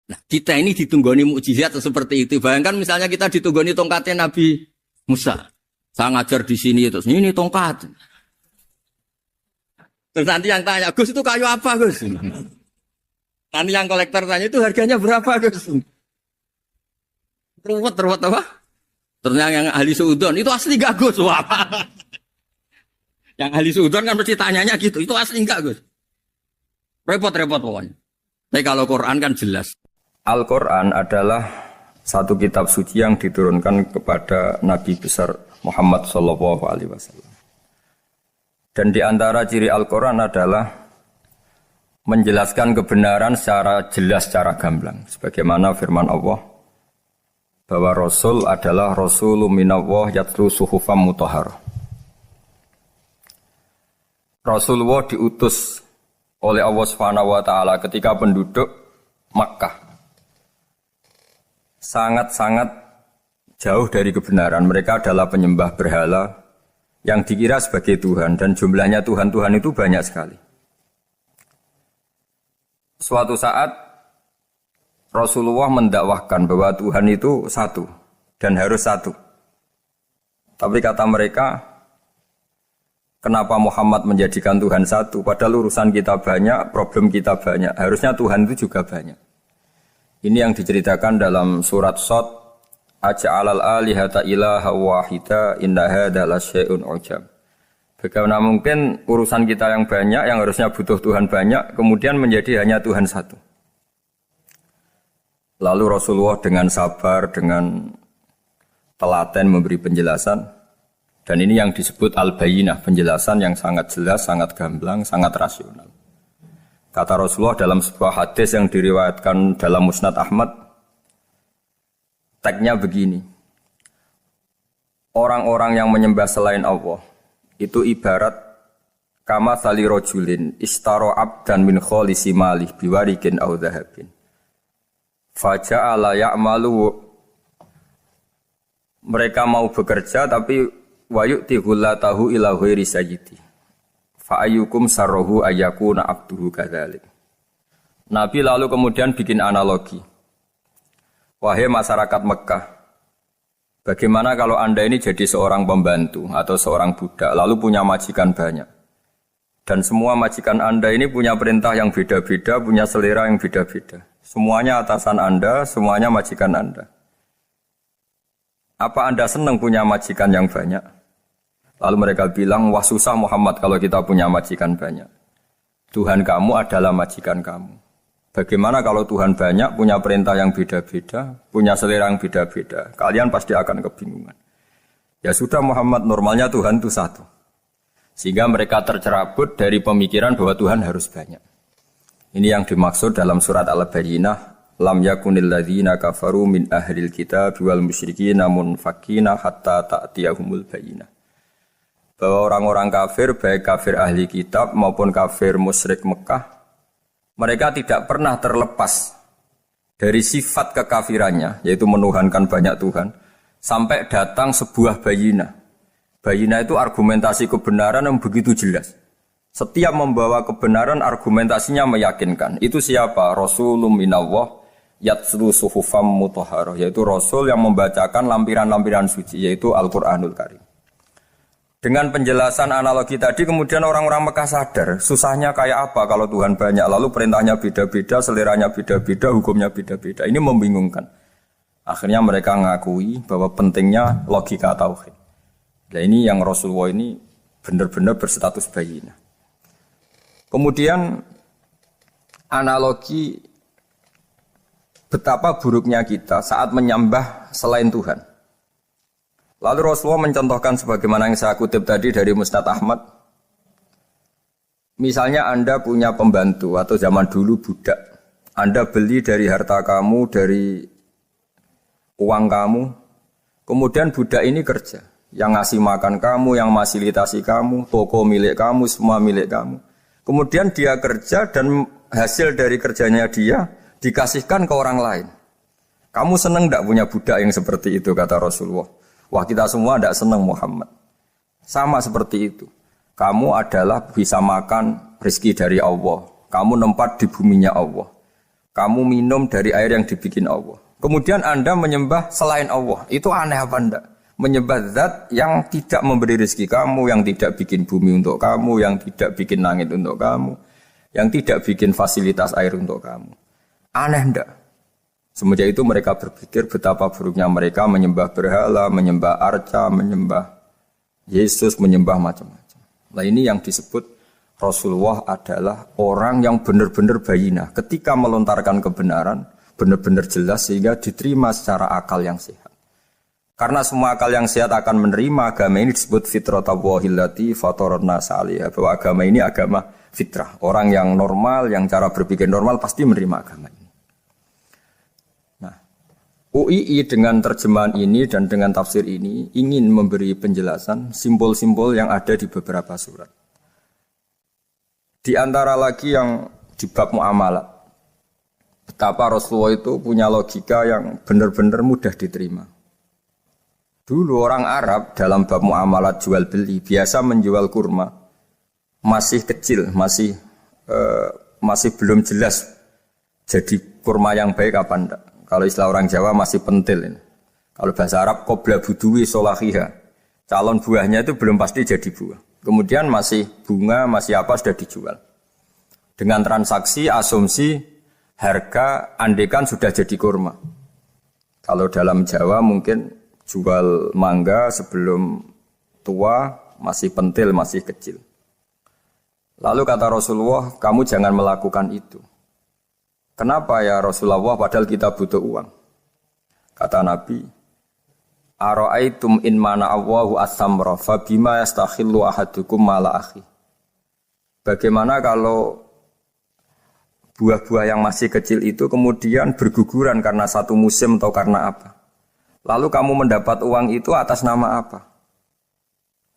Nah, kita ini ditunggoni mukjizat seperti itu. Bayangkan misalnya kita ditunggoni tongkatnya Nabi Musa. Saya ngajar di sini terus ini tongkat. Terus nanti yang tanya, "Gus itu kayu apa, Gus?" Nanti yang kolektor tanya itu harganya berapa, Gus? Ruwet apa? Ternyata yang ahli suudon itu asli gak, Gus? Wah. Yang ahli suudon kan mesti tanyanya gitu, itu asli enggak, Gus? Repot-repot pokoknya. Tapi kalau Quran kan jelas. Al-Quran adalah satu kitab suci yang diturunkan kepada Nabi besar Muhammad SAW. Dan di antara ciri Al-Quran adalah menjelaskan kebenaran secara jelas, secara gamblang. Sebagaimana firman Allah, bahwa Rasul adalah Rasulun minallah yatlu suhufam mutahhar. Rasulullah diutus oleh Allah Subhanahu wa taala ketika penduduk Makkah sangat-sangat jauh dari kebenaran. Mereka adalah penyembah berhala yang dikira sebagai Tuhan dan jumlahnya Tuhan-Tuhan itu banyak sekali. Suatu saat Rasulullah mendakwahkan bahwa Tuhan itu satu dan harus satu. Tapi kata mereka, kenapa Muhammad menjadikan Tuhan satu? Padahal urusan kita banyak, problem kita banyak. Harusnya Tuhan itu juga banyak. Ini yang diceritakan dalam surat Shad, Aja'alal alihata ilaha wahida inna hadza lasyai'un ujab. Bagaimana mungkin urusan kita yang banyak, yang harusnya butuh Tuhan banyak, kemudian menjadi hanya Tuhan satu. Lalu Rasulullah dengan sabar, dengan telaten memberi penjelasan. Dan ini yang disebut al-bayyinah, penjelasan yang sangat jelas, sangat gamblang, sangat rasional. Kata Rasulullah dalam sebuah hadis yang diriwayatkan dalam Musnad Ahmad, tagnya begini, orang-orang yang menyembah selain Allah itu ibarat kama thali rojulin istaro abdan min kholisi malih biwarikin au dhahabin faja'ala ya'malu. Mereka mau bekerja tapi wayu'ti hullatahu ila ghairi sayyidi fa'ayyukum sarrohu ayyakuna abduhu kadzalik. Nabi lalu kemudian bikin analogi. Wahai masyarakat Mekah, bagaimana kalau Anda ini jadi seorang pembantu atau seorang budak, lalu punya majikan banyak. Dan semua majikan Anda ini punya perintah yang beda-beda, punya selera yang beda-beda. Semuanya atasan Anda, semuanya majikan Anda. Apa Anda senang punya majikan yang banyak? Lalu mereka bilang, wah susah Muhammad kalau kita punya majikan banyak. Tuhan kamu adalah majikan kamu. Bagaimana kalau Tuhan banyak, punya perintah yang beda-beda, punya selera yang beda-beda? Kalian pasti akan kebingungan. Ya sudah Muhammad, normalnya Tuhan itu satu. Sehingga mereka tercerabut dari pemikiran bahwa Tuhan harus banyak. Ini yang dimaksud dalam surat Al-Bayyinah, lam yakunil ladzina kafaru min ahlil kitab wal musyrikina munfakina hatta ta'tiyahumul bayyinah. Bahwa orang-orang kafir, baik kafir ahli kitab maupun kafir musyrik Mekah, mereka tidak pernah terlepas dari sifat kekafirannya, yaitu menuhankan banyak Tuhan, sampai datang sebuah bayinah. Bayinah itu argumentasi kebenaran yang begitu jelas. Setiap membawa kebenaran, argumentasinya meyakinkan. Itu siapa? Rasulun minallah yatslu suhufam mutahharah, yaitu Rasul yang membacakan lampiran-lampiran suci, yaitu Al-Quranul Karim. Dengan penjelasan analogi tadi, kemudian orang-orang Mekah sadar, susahnya kayak apa kalau Tuhan banyak, lalu perintahnya beda-beda, seleranya beda-beda, hukumnya beda-beda. Ini membingungkan. Akhirnya mereka ngakui bahwa pentingnya logika tauhid. Nah ini yang Rasulullah ini benar-benar berstatus bayyinah. Kemudian analogi betapa buruknya kita saat menyembah selain Tuhan. Lalu Rasulullah mencontohkan sebagaimana yang saya kutip tadi dari Musnad Ahmad. Misalnya Anda punya pembantu atau zaman dulu budak. Anda beli dari harta kamu, dari uang kamu. Kemudian budak ini kerja. Yang ngasih makan kamu, yang fasilitasi kamu, toko milik kamu, semua milik kamu. Kemudian dia kerja dan hasil dari kerjanya dia dikasihkan ke orang lain. Kamu senang tidak punya budak yang seperti itu, kata Rasulullah. Wah kita semua tidak senang Muhammad. Sama seperti itu. Kamu adalah bisa makan rezeki dari Allah. Kamu nempat di buminya Allah. Kamu minum dari air yang dibikin Allah. Kemudian Anda menyembah selain Allah. Itu aneh apa enggak? Menyembah zat yang tidak memberi rezeki kamu, yang tidak bikin bumi untuk kamu, yang tidak bikin langit untuk kamu, yang tidak bikin fasilitas air untuk kamu. Aneh enggak? Semenjak itu mereka berpikir betapa buruknya mereka menyembah berhala, menyembah arca, menyembah Yesus, menyembah macam-macam. Nah ini yang disebut Rasulullah adalah orang yang benar-benar bayyinah. Ketika melontarkan kebenaran, benar-benar jelas sehingga diterima secara akal yang sehat. Karena semua akal yang sehat akan menerima agama ini disebut fitratallahi fatarana salihah. Bahwa agama ini agama fitrah. Orang yang normal, yang cara berpikir normal pasti menerima agama ini. UII dengan terjemahan ini dan dengan tafsir ini ingin memberi penjelasan simbol-simbol yang ada di beberapa surat. Di antara lagi yang di bab muamalah, betapa Rasulullah itu punya logika yang benar-benar mudah diterima. Dulu orang Arab dalam bab muamalah jual beli biasa menjual kurma masih kecil, masih belum jelas jadi kurma yang baik apa enggak. Kalau istilah orang Jawa masih pentil ini. Kalau bahasa Arab qobla buduwi solahiha. Calon buahnya itu belum pasti jadi buah. Kemudian masih bunga, masih apa sudah dijual. Dengan transaksi, asumsi, harga, andekan sudah jadi kurma. Kalau dalam Jawa mungkin jual mangga sebelum tua, masih pentil, masih kecil. Lalu kata Rasulullah, kamu jangan melakukan itu. Kenapa ya Rasulullah, padahal kita butuh uang? Kata Nabi, Ara'aitum in mana Allahu as-samra fa bima yastakhillu ahadukum mala akhi. Bagaimana kalau buah-buah yang masih kecil itu kemudian berguguran karena satu musim atau karena apa? Lalu kamu mendapat uang itu atas nama apa?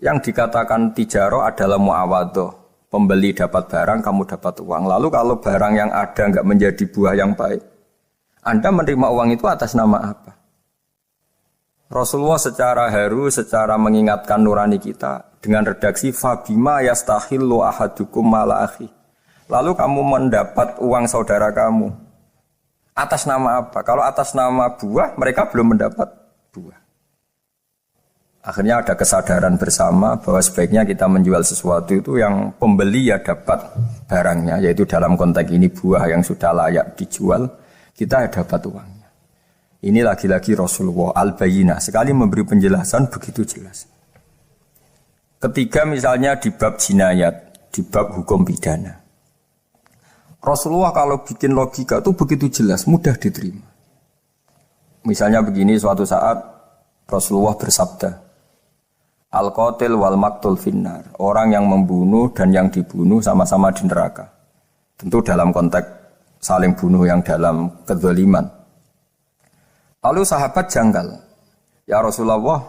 Yang dikatakan tijaro adalah muawadhah. Pembeli dapat barang, kamu dapat uang. Lalu kalau barang yang ada enggak menjadi buah yang baik, Anda menerima uang itu atas nama apa? Rasulullah secara haru, secara mengingatkan nurani kita dengan redaksi fabima yastahillu ahadukum mala akhi. Lalu kamu mendapat uang saudara kamu atas nama apa? Kalau atas nama buah, mereka belum mendapat buah. Akhirnya ada kesadaran bersama bahwa sebaiknya kita menjual sesuatu itu yang pembeli ya dapat barangnya, yaitu dalam konteks ini buah yang sudah layak dijual, kita ya dapat uang. Ini lagi-lagi Rasulullah al-Bayyinah sekali memberi penjelasan begitu jelas. Ketiga misalnya di bab jinayat, di bab hukum pidana. Rasulullah kalau bikin logika itu begitu jelas, mudah diterima. Misalnya begini, suatu saat Rasulullah bersabda, Al-qatil wal maktul finnar. Orang yang membunuh dan yang dibunuh sama-sama di neraka. Tentu dalam konteks saling bunuh yang dalam kezaliman. Lalu sahabat janggal, ya Rasulullah,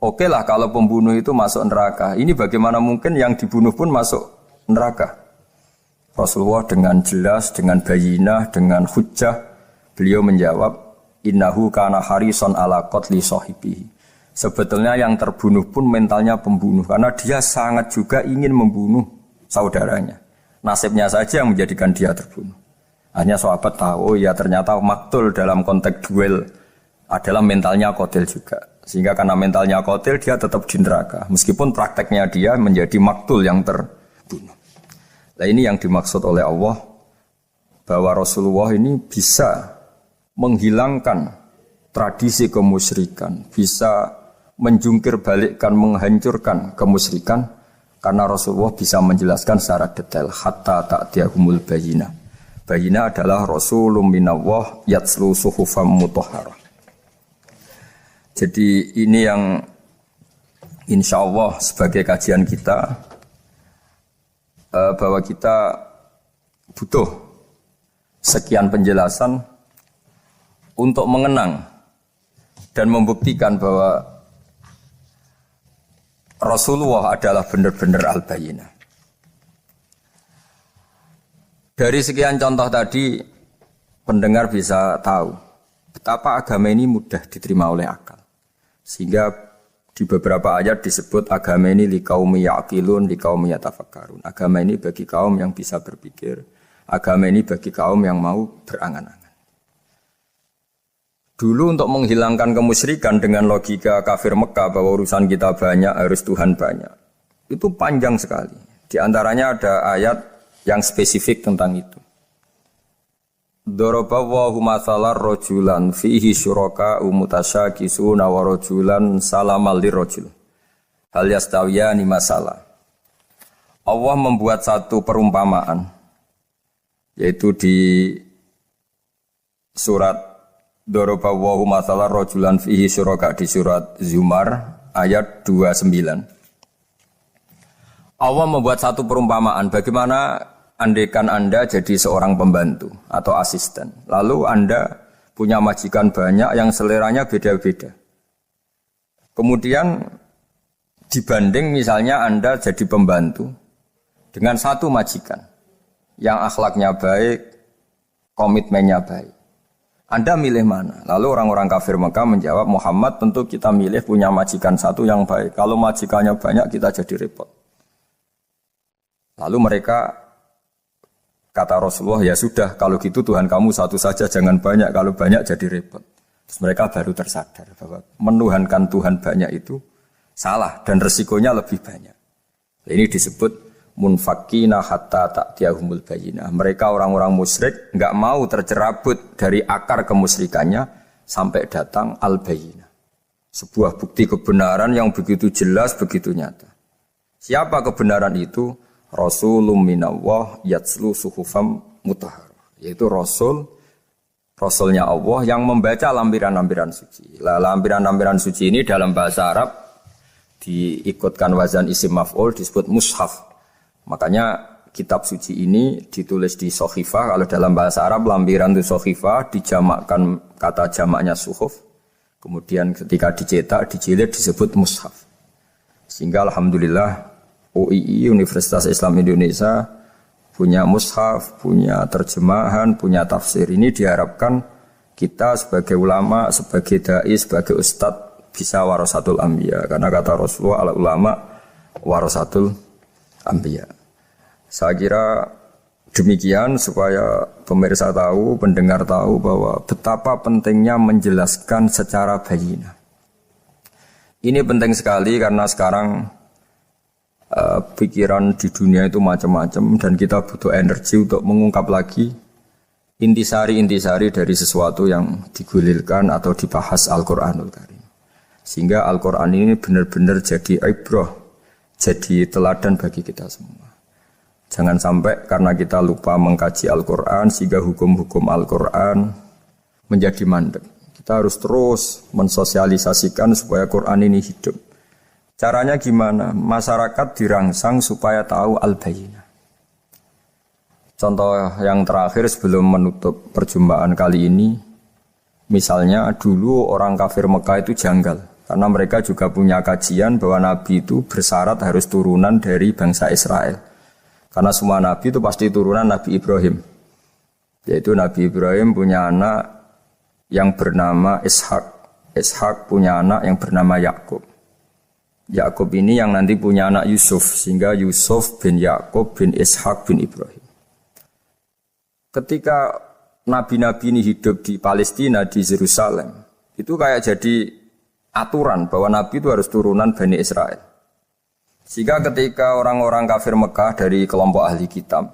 oke lah kalau pembunuh itu masuk neraka. Ini bagaimana mungkin yang dibunuh pun masuk neraka? Rasulullah dengan jelas, dengan bayinah, dengan hujjah, beliau menjawab, innahu kana harison ala qatli sahibihi. Sebetulnya yang terbunuh pun mentalnya pembunuh, karena dia sangat juga ingin membunuh saudaranya. Nasibnya saja yang menjadikan dia terbunuh. Hanya sahabat tahu, ya ternyata maktul dalam konteks duel adalah mentalnya qatil juga. Sehingga karena mentalnya qatil, dia tetap di neraka. Meskipun prakteknya dia menjadi maktul yang terbunuh. Nah ini yang dimaksud oleh Allah, bahwa Rasulullah ini bisa menghilangkan tradisi kemusyrikan, bisa menjungkir balikkan, menghancurkan kemusyrikan, karena Rasulullah bisa menjelaskan secara detail, hatta ta'tiyahumul bayyinah. Bayyinah adalah Rasulun minallah yatslu suhufam mutahharah. Jadi ini yang insya Allah sebagai kajian kita, bahwa kita butuh sekian penjelasan untuk mengenang dan membuktikan bahwa Rasulullah adalah benar-benar al-bayyinah. Dari sekian contoh tadi, pendengar bisa tahu betapa agama ini mudah diterima oleh akal. Sehingga di beberapa ayat disebut agama ini liqaumi ya'qilun, liqaumi yatafakkarun. Agama ini bagi kaum yang bisa berpikir, agama ini bagi kaum yang mau berangan-angan. Dulu untuk menghilangkan kemusyrikan dengan logika kafir Mekah bahwa urusan kita banyak, harus Tuhan banyak, itu panjang sekali. Di antaranya ada ayat yang spesifik tentang itu. Daraballahu mathalan rajulan fihi syuraka mutasyakisuna wa rajulan salamal lirajul. Hal yastawiyani masalah. Allah membuat satu perumpamaan, yaitu di surat Daraballahu mathalan rajulan fihi syuraka, di surat Zumar ayat 29. Allah membuat satu perumpamaan bagaimana andaikan Anda jadi seorang pembantu atau asisten. Lalu Anda punya majikan banyak yang seleranya beda-beda. Kemudian dibanding misalnya Anda jadi pembantu dengan satu majikan yang akhlaknya baik, komitmennya baik. Anda milih mana? Lalu orang-orang kafir Mekah menjawab, Muhammad tentu kita milih punya majikan satu yang baik. Kalau majikannya banyak kita jadi repot. Lalu mereka kata Rasulullah, ya sudah kalau gitu Tuhan kamu satu saja jangan banyak, kalau banyak jadi repot. Terus mereka baru tersadar bahwa menuhankan Tuhan banyak itu salah dan resikonya lebih banyak. Ini disebut munfakina hatta ta'tiyahumul bayyinah. Mereka orang-orang musyrik enggak mau tercerabut dari akar kemusyrikannya sampai datang al-bayyinah. Sebuah bukti kebenaran yang begitu jelas, begitu nyata. Siapa kebenaran itu? Rasulun minallah yatslu suhufam mutahharah. Yaitu Rasulnya Allah yang membaca lampiran-lampiran suci. Lampiran-lampiran suci ini dalam bahasa Arab diikutkan wazan isim maf'ul disebut mushaf. Makanya kitab suci ini ditulis di sohifah. Kalau dalam bahasa Arab lampiran itu sohifah, dijamakkan kata jamaknya suhuf. Kemudian ketika dicetak, dijilid disebut mushaf. Sehingga alhamdulillah UII Universitas Islam Indonesia punya mushaf, punya terjemahan, punya tafsir. Ini diharapkan kita sebagai ulama, sebagai dai, sebagai ustadz bisa warasatul anbiya. Karena kata Rasulullah, al ulama warasatul anbiya. Saya kira demikian supaya pemirsa tahu, pendengar tahu bahwa betapa pentingnya menjelaskan secara bayyinah. Ini penting sekali karena sekarang pikiran di dunia itu macam-macam dan kita butuh energi untuk mengungkap lagi intisari-intisari dari sesuatu yang digulirkan atau dibahas Al-Quranul Karim. Sehingga Al-Quran ini benar-benar jadi ibrah, jadi teladan bagi kita semua. Jangan sampai karena kita lupa mengkaji Al-Quran sehingga hukum-hukum Al-Quran menjadi mandek. Kita harus terus mensosialisasikan supaya Quran ini hidup. Caranya gimana? Masyarakat dirangsang supaya tahu al-bayyinah. Contoh yang terakhir sebelum menutup perjumpaan kali ini, misalnya dulu orang kafir Mekah itu janggal. Karena mereka juga punya kajian bahwa Nabi itu bersyarat harus turunan dari bangsa Israel. Karena semua Nabi itu pasti turunan Nabi Ibrahim. Yaitu Nabi Ibrahim punya anak yang bernama Ishak. Ishak punya anak yang bernama Yakub. Yakub ini yang nanti punya anak Yusuf. Sehingga Yusuf bin Yakub bin Ishak bin Ibrahim. Ketika Nabi-Nabi ini hidup di Palestina, di Yerusalem, itu kayak jadi aturan bahwa Nabi itu harus turunan Bani Israel. Sehingga ketika orang-orang kafir Mekah dari kelompok ahli kitab,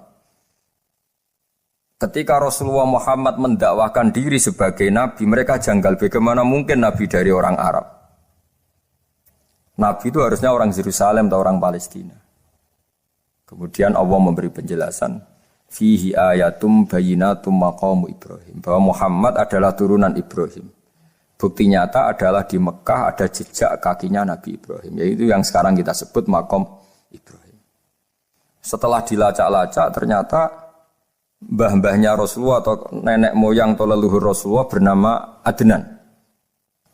ketika Rasulullah Muhammad mendakwahkan diri sebagai Nabi, mereka janggal bagaimana mungkin Nabi dari orang Arab. Nabi itu harusnya orang Yerusalem atau orang Palestina. Kemudian Allah memberi penjelasan, fihi ayatum bayyinatum maqamu Ibrahim, bahwa Muhammad adalah turunan Ibrahim. Bukti nyata adalah di Mekah ada jejak kakinya Nabi Ibrahim, yaitu yang sekarang kita sebut maqam Ibrahim. Setelah dilacak-lacak ternyata mbah-mbahnya Rasulullah atau nenek moyang atau leluhur Rasulullah bernama Adnan.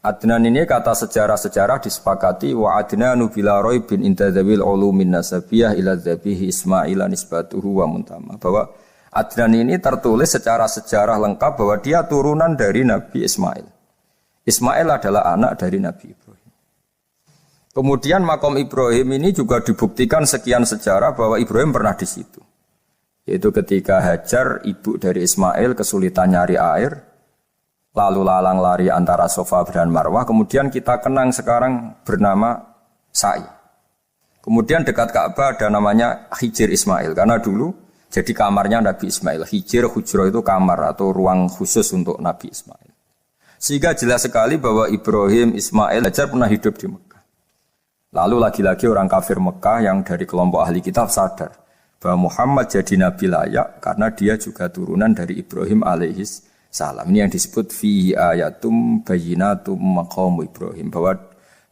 Adnan ini kata sejarah-sejarah disepakati wa adnanu bila raibin inda dzawil ulumin nasabiyah ila dzabihi Ismail nisbatuhu wa muntama. Bahwa Adnan ini tertulis secara sejarah lengkap bahwa dia turunan dari Nabi Ismail. Ismail adalah anak dari Nabi Ibrahim. Kemudian makom Ibrahim ini juga dibuktikan sekian sejarah bahwa Ibrahim pernah di situ. Yaitu ketika Hajar, ibu dari Ismail, kesulitan nyari air, lalu lalang lari antara Safa dan Marwah. Kemudian kita kenang sekarang bernama Sa'i. Kemudian dekat Ka'bah ada namanya Hijir Ismail. Karena dulu jadi kamarnya Nabi Ismail. Hijir, hujro itu kamar atau ruang khusus untuk Nabi Ismail. Sehingga jelas sekali bahwa Ibrahim, Ismail, Hajar pernah hidup di Mekah. Lalu lagi-lagi orang kafir Mekah yang dari kelompok ahli kitab sadar bahwa Muhammad jadi nabi layak karena dia juga turunan dari Ibrahim alaihis salam. Ini yang disebut fihi ayatum bayyinatum maqamu Ibrahim, bahwa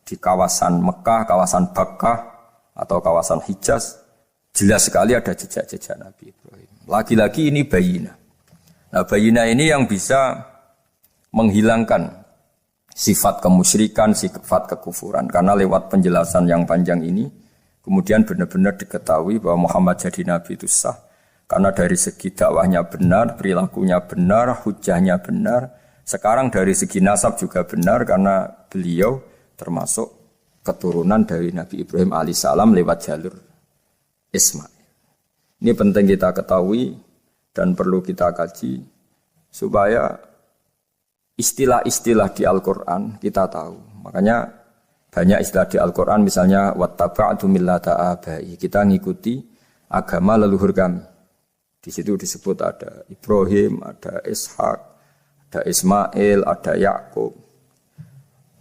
di kawasan Mekah, kawasan Bakkah atau kawasan Hijaz jelas sekali ada jejak-jejak Nabi Ibrahim. Lagi-lagi ini bayyinah. Nah, bayyinah ini yang bisa menghilangkan sifat kemusyrikan, sifat kekufuran. Karena lewat penjelasan yang panjang ini, Kemudian benar-benar diketahui bahwa Muhammad jadi nabi itu sah karena dari segi dakwahnya benar, perilakunya benar, hujahnya benar. Sekarang dari segi nasab juga benar karena beliau termasuk keturunan dari Nabi Ibrahim alaihissalam lewat jalur Ismail. Ini penting kita ketahui dan perlu kita kaji supaya istilah-istilah di Al-Quran kita tahu. Makanya banyak istilah di Al-Quran misalnya wattaba'tu millata abai, kita ngikuti agama leluhur kami. Di situ disebut ada Ibrahim, ada Ishak, ada Ismail, ada Yakub.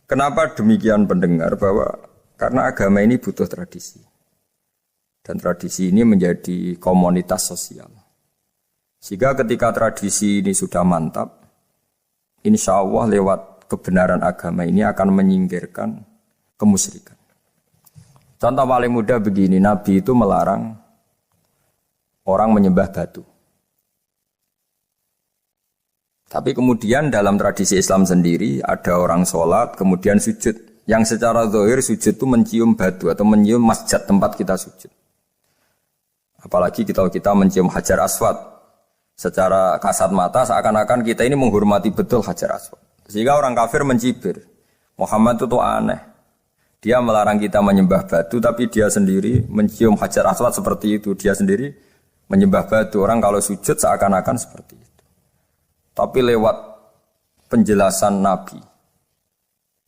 Kenapa demikian pendengar? Bahwa karena agama ini butuh tradisi. Dan tradisi ini menjadi komunitas sosial. Sehingga ketika tradisi ini sudah mantap, insya Allah lewat kebenaran agama ini akan menyingkirkan kemusyrikan. Contoh paling mudah begini, Nabi itu melarang orang menyembah batu. Tapi kemudian dalam tradisi Islam sendiri ada orang sholat kemudian sujud. Yang secara zahir sujud itu mencium batu atau mencium masjid tempat kita sujud. Apalagi kita mencium Hajar Aswad. Secara kasat mata seakan-akan kita ini menghormati betul Hajar Aswad. Sehingga orang kafir mencibir. Muhammad itu aneh. Dia melarang kita menyembah batu tapi dia sendiri mencium Hajar Aswad seperti itu. Dia sendiri menyembah batu. Orang kalau sujud seakan-akan seperti itu. Tapi lewat penjelasan Nabi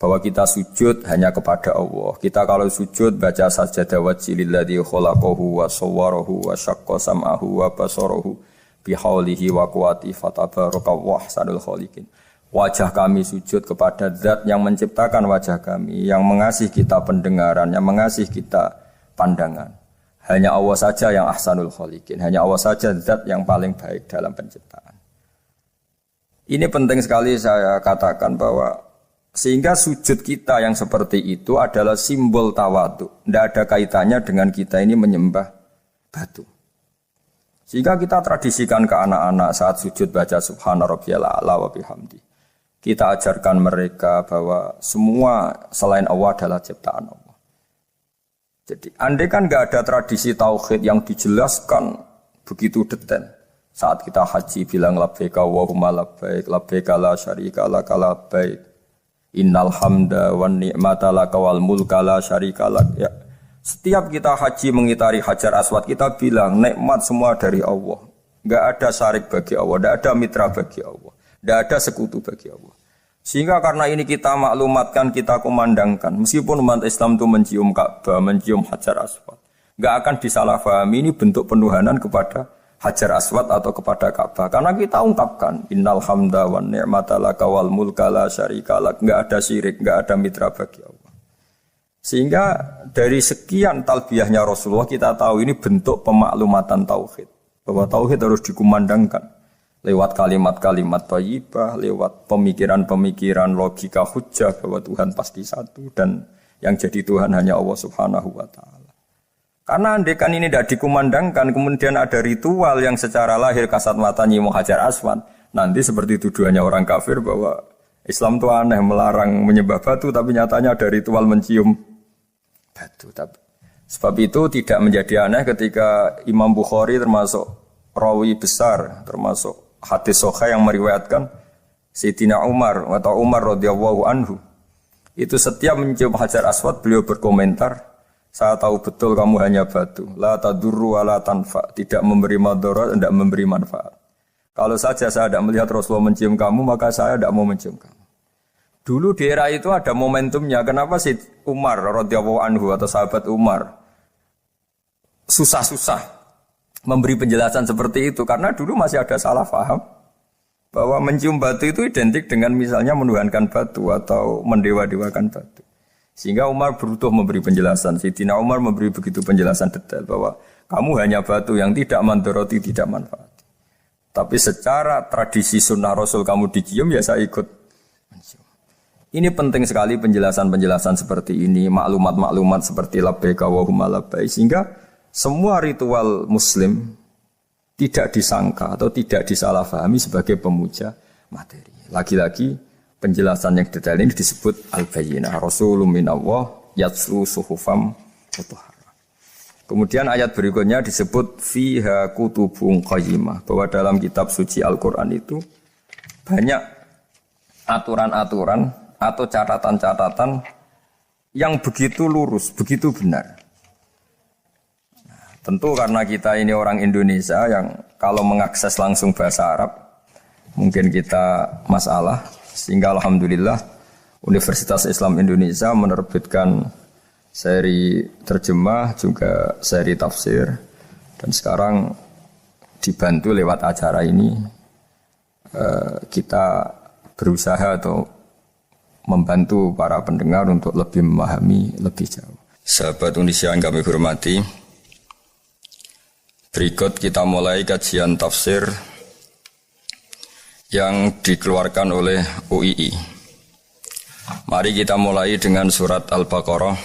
bahwa kita sujud hanya kepada Allah. Kita kalau sujud baca sajadah wajhililladzi khalaqahu wa sawwarahu wa syaqqa sam'ahu wa basarahu bihaulihi wa quwwati fatabarakallahu ahsanul khaliqin. Wajah kami sujud kepada zat yang menciptakan wajah kami, yang mengasihi kita pendengaran, yang mengasihi kita pandangan. Hanya Allah saja yang ahsanul khaliqin, hanya Allah saja zat yang paling baik dalam penciptaan. Ini penting sekali saya katakan bahwa sehingga sujud kita yang seperti itu adalah simbol tawadhu. Tidak ada kaitannya dengan kita ini menyembah batu. Sehingga kita tradisikan ke anak-anak saat sujud baca subhana rabbiyal a'la wa bihamdi. Kita ajarkan mereka bahwa semua selain Allah adalah ciptaan Allah. Jadi andai kan nggak ada tradisi tauhid yang dijelaskan begitu detail. Saat kita haji bilang labbaika Allahumma labbaik, labbaika la syarika laka labbaik. Innal hamda wan ni'mata laka wal mulka la syarika lak. Ya. Setiap kita haji mengitari Hajar Aswad kita bilang nikmat semua dari Allah. Enggak ada syarik bagi Allah, enggak ada mitra bagi Allah, enggak ada sekutu bagi Allah. Sehingga karena ini kita maklumatkan, kita kumandangkan, meskipun umat Islam itu mencium Ka'bah, mencium Hajar Aswad, enggak akan disalahfahami ini bentuk penuhanan kepada Hajar Aswad atau kepada Ka'bah. Karena kita ungkapkan innal hamda wan ni'mata laka wal mulka la syarika lak. Enggak ada syirik, enggak ada mitra bagi Allah. Sehingga dari sekian talbiyahnya Rasulullah kita tahu ini bentuk pemaklumatan tauhid. Bahwa tauhid harus dikumandangkan lewat kalimat-kalimat thayyibah, lewat pemikiran-pemikiran logika hujjah bahwa Tuhan pasti satu dan yang jadi Tuhan hanya Allah Subhanahu wa taala. Karena andekan ini tidak dikumandangkan, kemudian ada ritual yang secara lahir kasat mata nyium Hajar Aswad. Nanti seperti tuduhannya orang kafir bahwa Islam itu aneh, melarang menyembah batu, tapi nyatanya ada ritual mencium batu. Sebab itu tidak menjadi aneh ketika Imam Bukhari termasuk rawi besar, termasuk hadis sahih yang meriwayatkan Sayyidina Umar atau Umar radhiyallahu anhu. Itu setiap mencium Hajar Aswad beliau berkomentar, saya tahu betul kamu hanya batu. La tadurru wa la tanfa. Tidak memberi madarat, tidak memberi manfaat. Kalau saja saya tidak melihat Rasulullah mencium kamu, maka saya tidak mau mencium kamu. Dulu di era itu ada momentumnya. Kenapa sih Umar radhiyallahu anhu atau sahabat Umar susah-susah memberi penjelasan seperti itu? Karena dulu masih ada salah paham bahwa mencium batu itu identik dengan misalnya menuhankan batu atau mendewa-dewakan batu. Sehingga Umar berutuh memberi penjelasan. Sayyidina Umar memberi begitu penjelasan detail bahwa kamu hanya batu yang tidak mandoroti, tidak manfaat. Tapi secara tradisi sunnah Rasul kamu dicium, ya saya ikut mencium. Ini penting sekali penjelasan-penjelasan seperti ini, maklumat-maklumat seperti labbaik Allahumma labbaik, sehingga semua ritual Muslim tidak disangka atau tidak disalahfahami sebagai pemuja materi. Lagi-lagi penjelasan yang detail ini disebut al-bayyinah. Rasulun minallah yatslu suhufam mutahharah. Kemudian ayat berikutnya disebut fiha kutubun qayyimah, bahwa dalam kitab suci Al-Qur'an itu banyak aturan-aturan atau catatan-catatan yang begitu lurus, begitu benar. Nah, tentu karena kita ini orang Indonesia yang kalau mengakses langsung bahasa Arab mungkin kita masalah, sehingga alhamdulillah Universitas Islam Indonesia menerbitkan seri terjemah juga seri tafsir, dan sekarang dibantu lewat acara ini kita berusaha atau membantu para pendengar untuk lebih memahami lebih jauh. Sahabat Indonesia yang kami hormati, berikut kita mulai kajian tafsir yang dikeluarkan oleh UII. Mari kita mulai dengan surat Al-Baqarah.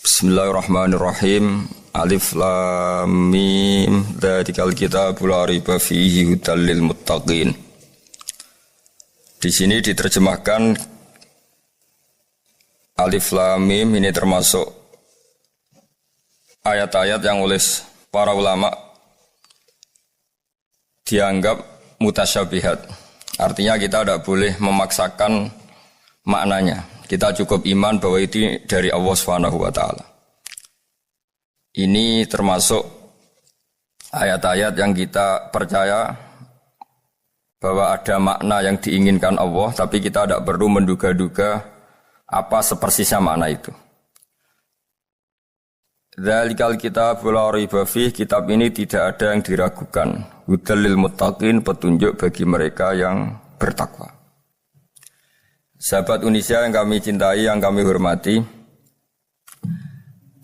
Bismillahirrahmanirrahim. Alif Lam Mim. Dzalikal kitabul la raiba fihi hudal lil muttaqin. Di sini diterjemahkan Alif Lam Mim ini termasuk ayat-ayat yang oleh para ulama dianggap mutasyabihat. Artinya kita tidak boleh memaksakan maknanya. Kita cukup iman bahwa itu dari Allah Subhanahu wa taala. Ini termasuk ayat-ayat yang kita percaya bahwa ada makna yang diinginkan Allah, tapi kita tidak perlu menduga-duga apa sepersisnya makna itu. Dzalikal kitabul la raiba fihi, kitab ini tidak ada yang diragukan. Hudal lil muttaqin, petunjuk bagi mereka yang bertakwa. Sahabat Indonesia yang kami cintai, yang kami hormati,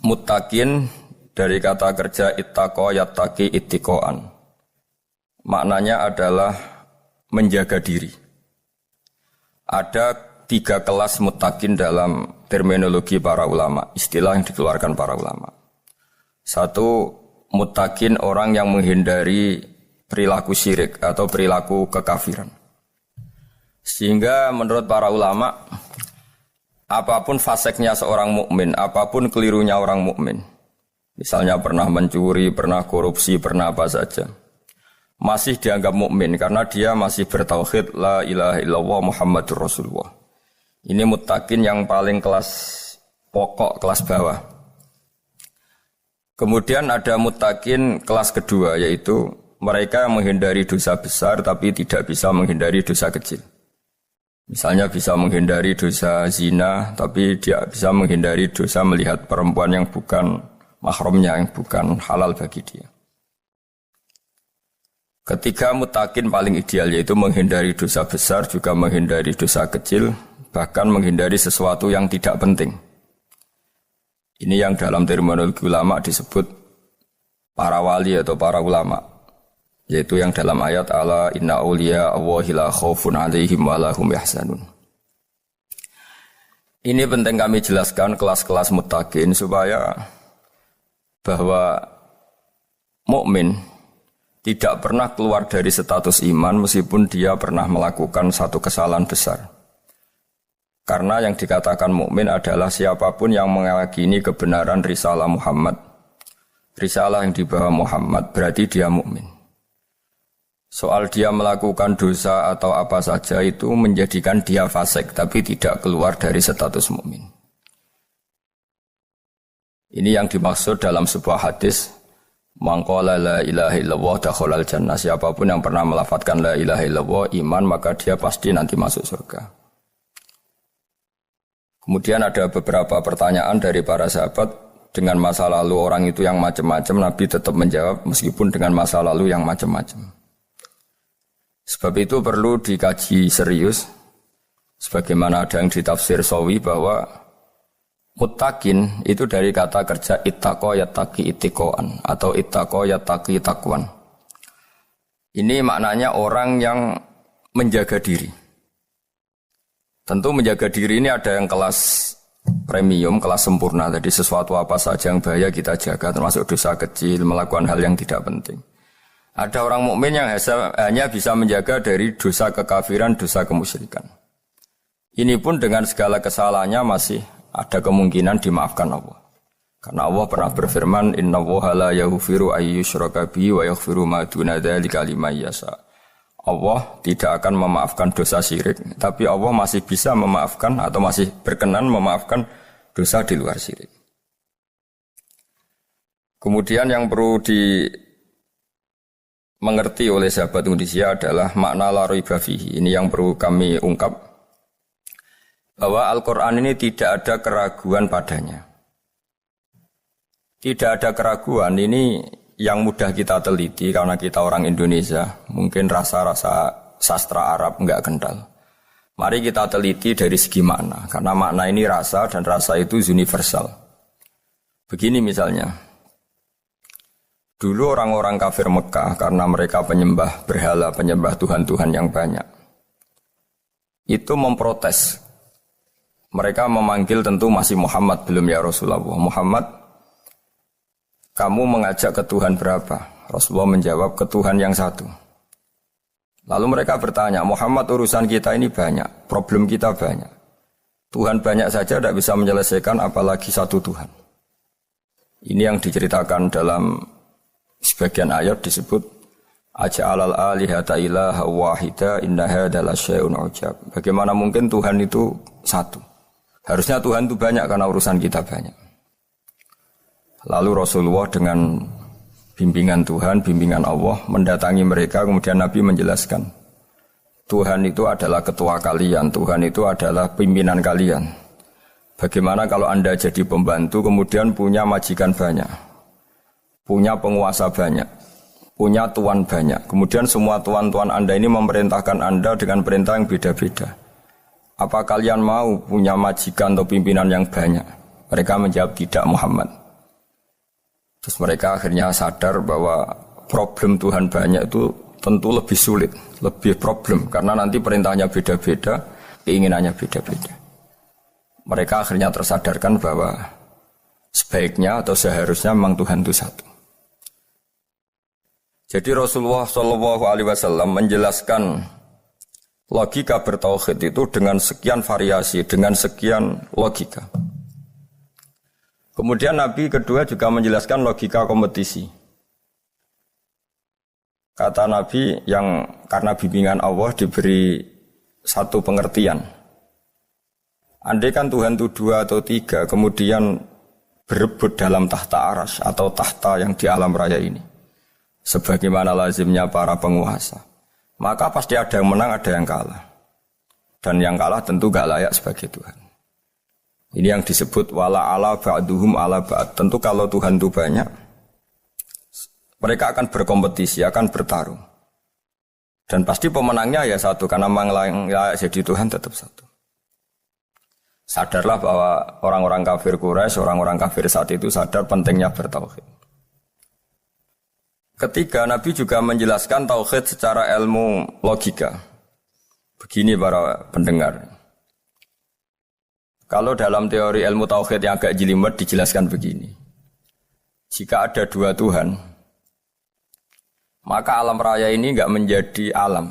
muttaqin dari kata kerja ittaqa yattaqi ittiqaan. Maknanya adalah menjaga diri. Ada 3 kelas muttaqin dalam terminologi para ulama, istilah yang dikeluarkan para ulama. 1, muttaqin orang yang menghindari perilaku syirik atau perilaku kekafiran. Sehingga menurut para ulama, apapun faseknya seorang mukmin, apapun kelirunya orang mukmin, misalnya pernah mencuri, pernah korupsi, pernah apa saja, masih dianggap mukmin karena dia masih bertauhid la ilaha illallah Muhammadur Rasulullah. Ini muttaqin yang paling kelas pokok, kelas bawah. Kemudian ada muttaqin kelas kedua, yaitu mereka yang menghindari dosa besar tapi tidak bisa menghindari dosa kecil. Misalnya bisa menghindari dosa zina, tapi dia bisa menghindari dosa melihat perempuan yang bukan mahramnya, yang bukan halal bagi dia. Ketiga muttaqin paling ideal, yaitu menghindari dosa besar, juga menghindari dosa kecil, bahkan menghindari sesuatu yang tidak penting. Ini yang dalam terminologi ulama disebut para wali atau para ulama. Yaitu yang dalam ayat ala inna awliya Allahi la khaufun alaihim wa lahum yahzanun. Ini penting kami jelaskan kelas-kelas muttaqin supaya bahwa mukmin tidak pernah keluar dari status iman meskipun dia pernah melakukan satu kesalahan besar. Karena yang dikatakan mukmin adalah siapapun yang meyakini kebenaran risalah Muhammad, risalah yang dibawa Muhammad, berarti dia mukmin. Soal dia melakukan dosa atau apa saja itu menjadikan dia fasik, tapi tidak keluar dari status mukmin. Ini yang dimaksud dalam sebuah hadis, man qala la ilaha illallah dakhalal jannah. Siapapun yang pernah melafadzkan la ilaha illallah iman, maka dia pasti nanti masuk surga. Kemudian ada beberapa pertanyaan dari para sahabat dengan masa lalu orang itu yang macam-macam, Nabi tetap menjawab meskipun dengan masa lalu yang macam-macam. Sebab itu perlu dikaji serius, sebagaimana ada yang ditafsir Sawi bahwa muttaqin itu dari kata kerja ittaqa yattaqi ittiqaan atau ittaqa yattaqi taqwan. Ini maknanya orang yang menjaga diri. Tentu menjaga diri ini ada yang kelas premium, kelas sempurna. Jadi sesuatu apa saja yang bahaya kita jaga, termasuk dosa kecil, melakukan hal yang tidak penting. Ada orang mukmin yang hanya bisa menjaga dari dosa kekafiran, dosa kemusyrikan. Ini pun dengan segala kesalahannya masih ada kemungkinan dimaafkan Allah. Karena Allah pernah berfirman, innallaha la yaghfiru ayyushraka bihi wa yaghfiru ma duna dzalika liman yasha. Allah tidak akan memaafkan dosa syirik, tapi Allah masih bisa memaafkan atau masih berkenan memaafkan dosa di luar syirik. Kemudian yang perlu dimengerti oleh sahabat Indonesia adalah makna la raiba fihi. Ini yang perlu kami ungkap, bahwa Al-Quran ini tidak ada keraguan padanya. Tidak ada keraguan, ini yang mudah kita teliti karena kita orang Indonesia. Mungkin rasa-rasa sastra Arab enggak kental. Mari kita teliti dari segi makna, karena makna ini rasa dan rasa itu universal. Begini misalnya, dulu orang-orang kafir Mekah karena mereka penyembah berhala, penyembah Tuhan-Tuhan yang banyak, itu memprotes. Mereka memanggil tentu masih Muhammad, belum ya Rasulullah. Muhammad, kamu mengajak ke Tuhan berapa? Rasulullah menjawab, ke Tuhan yang satu. Lalu mereka bertanya, Muhammad, urusan kita ini banyak, problem kita banyak. Tuhan banyak saja tidak bisa menyelesaikan, apalagi satu Tuhan. Ini yang diceritakan dalam sebagian ayat disebut, Aja'alal alihata ilaha wahida inna hadza lasyai'un ujab. Bagaimana mungkin Tuhan itu satu? Harusnya Tuhan itu banyak karena urusan kita banyak. Lalu Rasulullah dengan bimbingan Tuhan, bimbingan Allah mendatangi mereka, kemudian Nabi menjelaskan, Tuhan itu adalah ketua kalian, Tuhan itu adalah pimpinan kalian. Bagaimana kalau Anda jadi pembantu kemudian punya majikan banyak, punya penguasa banyak, punya tuan banyak, kemudian semua tuan-tuan Anda ini memerintahkan Anda dengan perintah yang beda-beda. Apa kalian mau punya majikan atau pimpinan yang banyak? Mereka menjawab tidak, Muhammad. Terus mereka akhirnya sadar bahwa problem Tuhan banyak itu tentu lebih sulit, lebih problem. Karena nanti perintahnya beda-beda, keinginannya beda-beda. Mereka akhirnya tersadarkan bahwa sebaiknya atau seharusnya memang Tuhan itu satu. Jadi Rasulullah SAW menjelaskan logika bertauhid itu dengan sekian variasi, dengan sekian logika. Kemudian Nabi kedua juga menjelaskan logika kompetisi. Kata Nabi yang karena bimbingan Allah diberi satu pengertian. Andai kan Tuhan itu 2 atau 3, kemudian berebut dalam tahta aras atau tahta yang di alam raya ini, sebagaimana lazimnya para penguasa, maka pasti ada yang menang, ada yang kalah. Dan yang kalah tentu gak layak sebagai Tuhan. Ini yang disebut wala ala ba'duhum ala ba'd. Tentu kalau Tuhan itu banyak, mereka akan berkompetisi, akan bertarung. Dan pasti pemenangnya ya satu, karena memang yang layak jadi Tuhan tetap satu. Sadarlah bahwa orang-orang kafir Quraisy, orang-orang kafir saat itu sadar pentingnya bertauhid. Ketiga, Nabi juga menjelaskan tauhid secara ilmu logika. Begini para pendengar. Kalau dalam teori ilmu tauhid yang agak jelimet dijelaskan begini. Jika ada 2 Tuhan, maka alam raya ini enggak menjadi alam.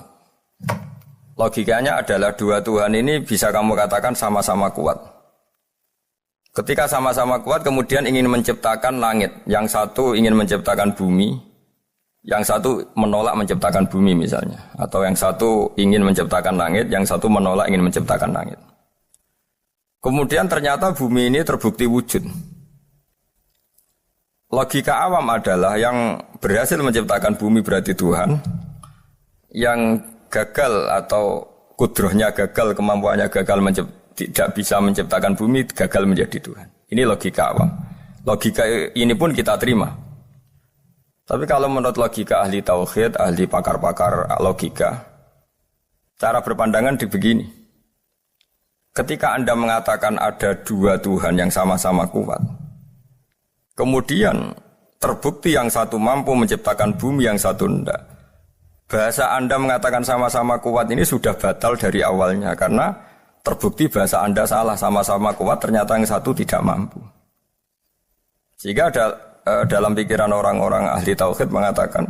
Logikanya adalah 2 Tuhan ini bisa kamu katakan sama-sama kuat. Ketika sama-sama kuat kemudian ingin menciptakan langit. Yang satu ingin menciptakan bumi, yang satu menolak menciptakan bumi misalnya. Atau yang satu ingin menciptakan langit, yang satu menolak ingin menciptakan langit. Kemudian ternyata bumi ini terbukti wujud. Logika awam adalah yang berhasil menciptakan bumi berarti Tuhan, yang gagal atau kudrohnya gagal, kemampuannya gagal tidak bisa menciptakan bumi, gagal menjadi Tuhan. Ini logika awam. Logika ini pun kita terima. Tapi kalau menurut logika ahli tauhid, ahli pakar-pakar logika, cara berpandangan begini. Ketika Anda mengatakan ada 2 Tuhan yang sama-sama kuat, kemudian terbukti yang satu mampu menciptakan bumi, yang satu tidak. Bahasa Anda mengatakan sama-sama kuat ini sudah batal dari awalnya, karena terbukti bahasa Anda salah, sama-sama kuat ternyata yang satu tidak mampu. Sehingga dalam pikiran orang-orang ahli tauhid mengatakan,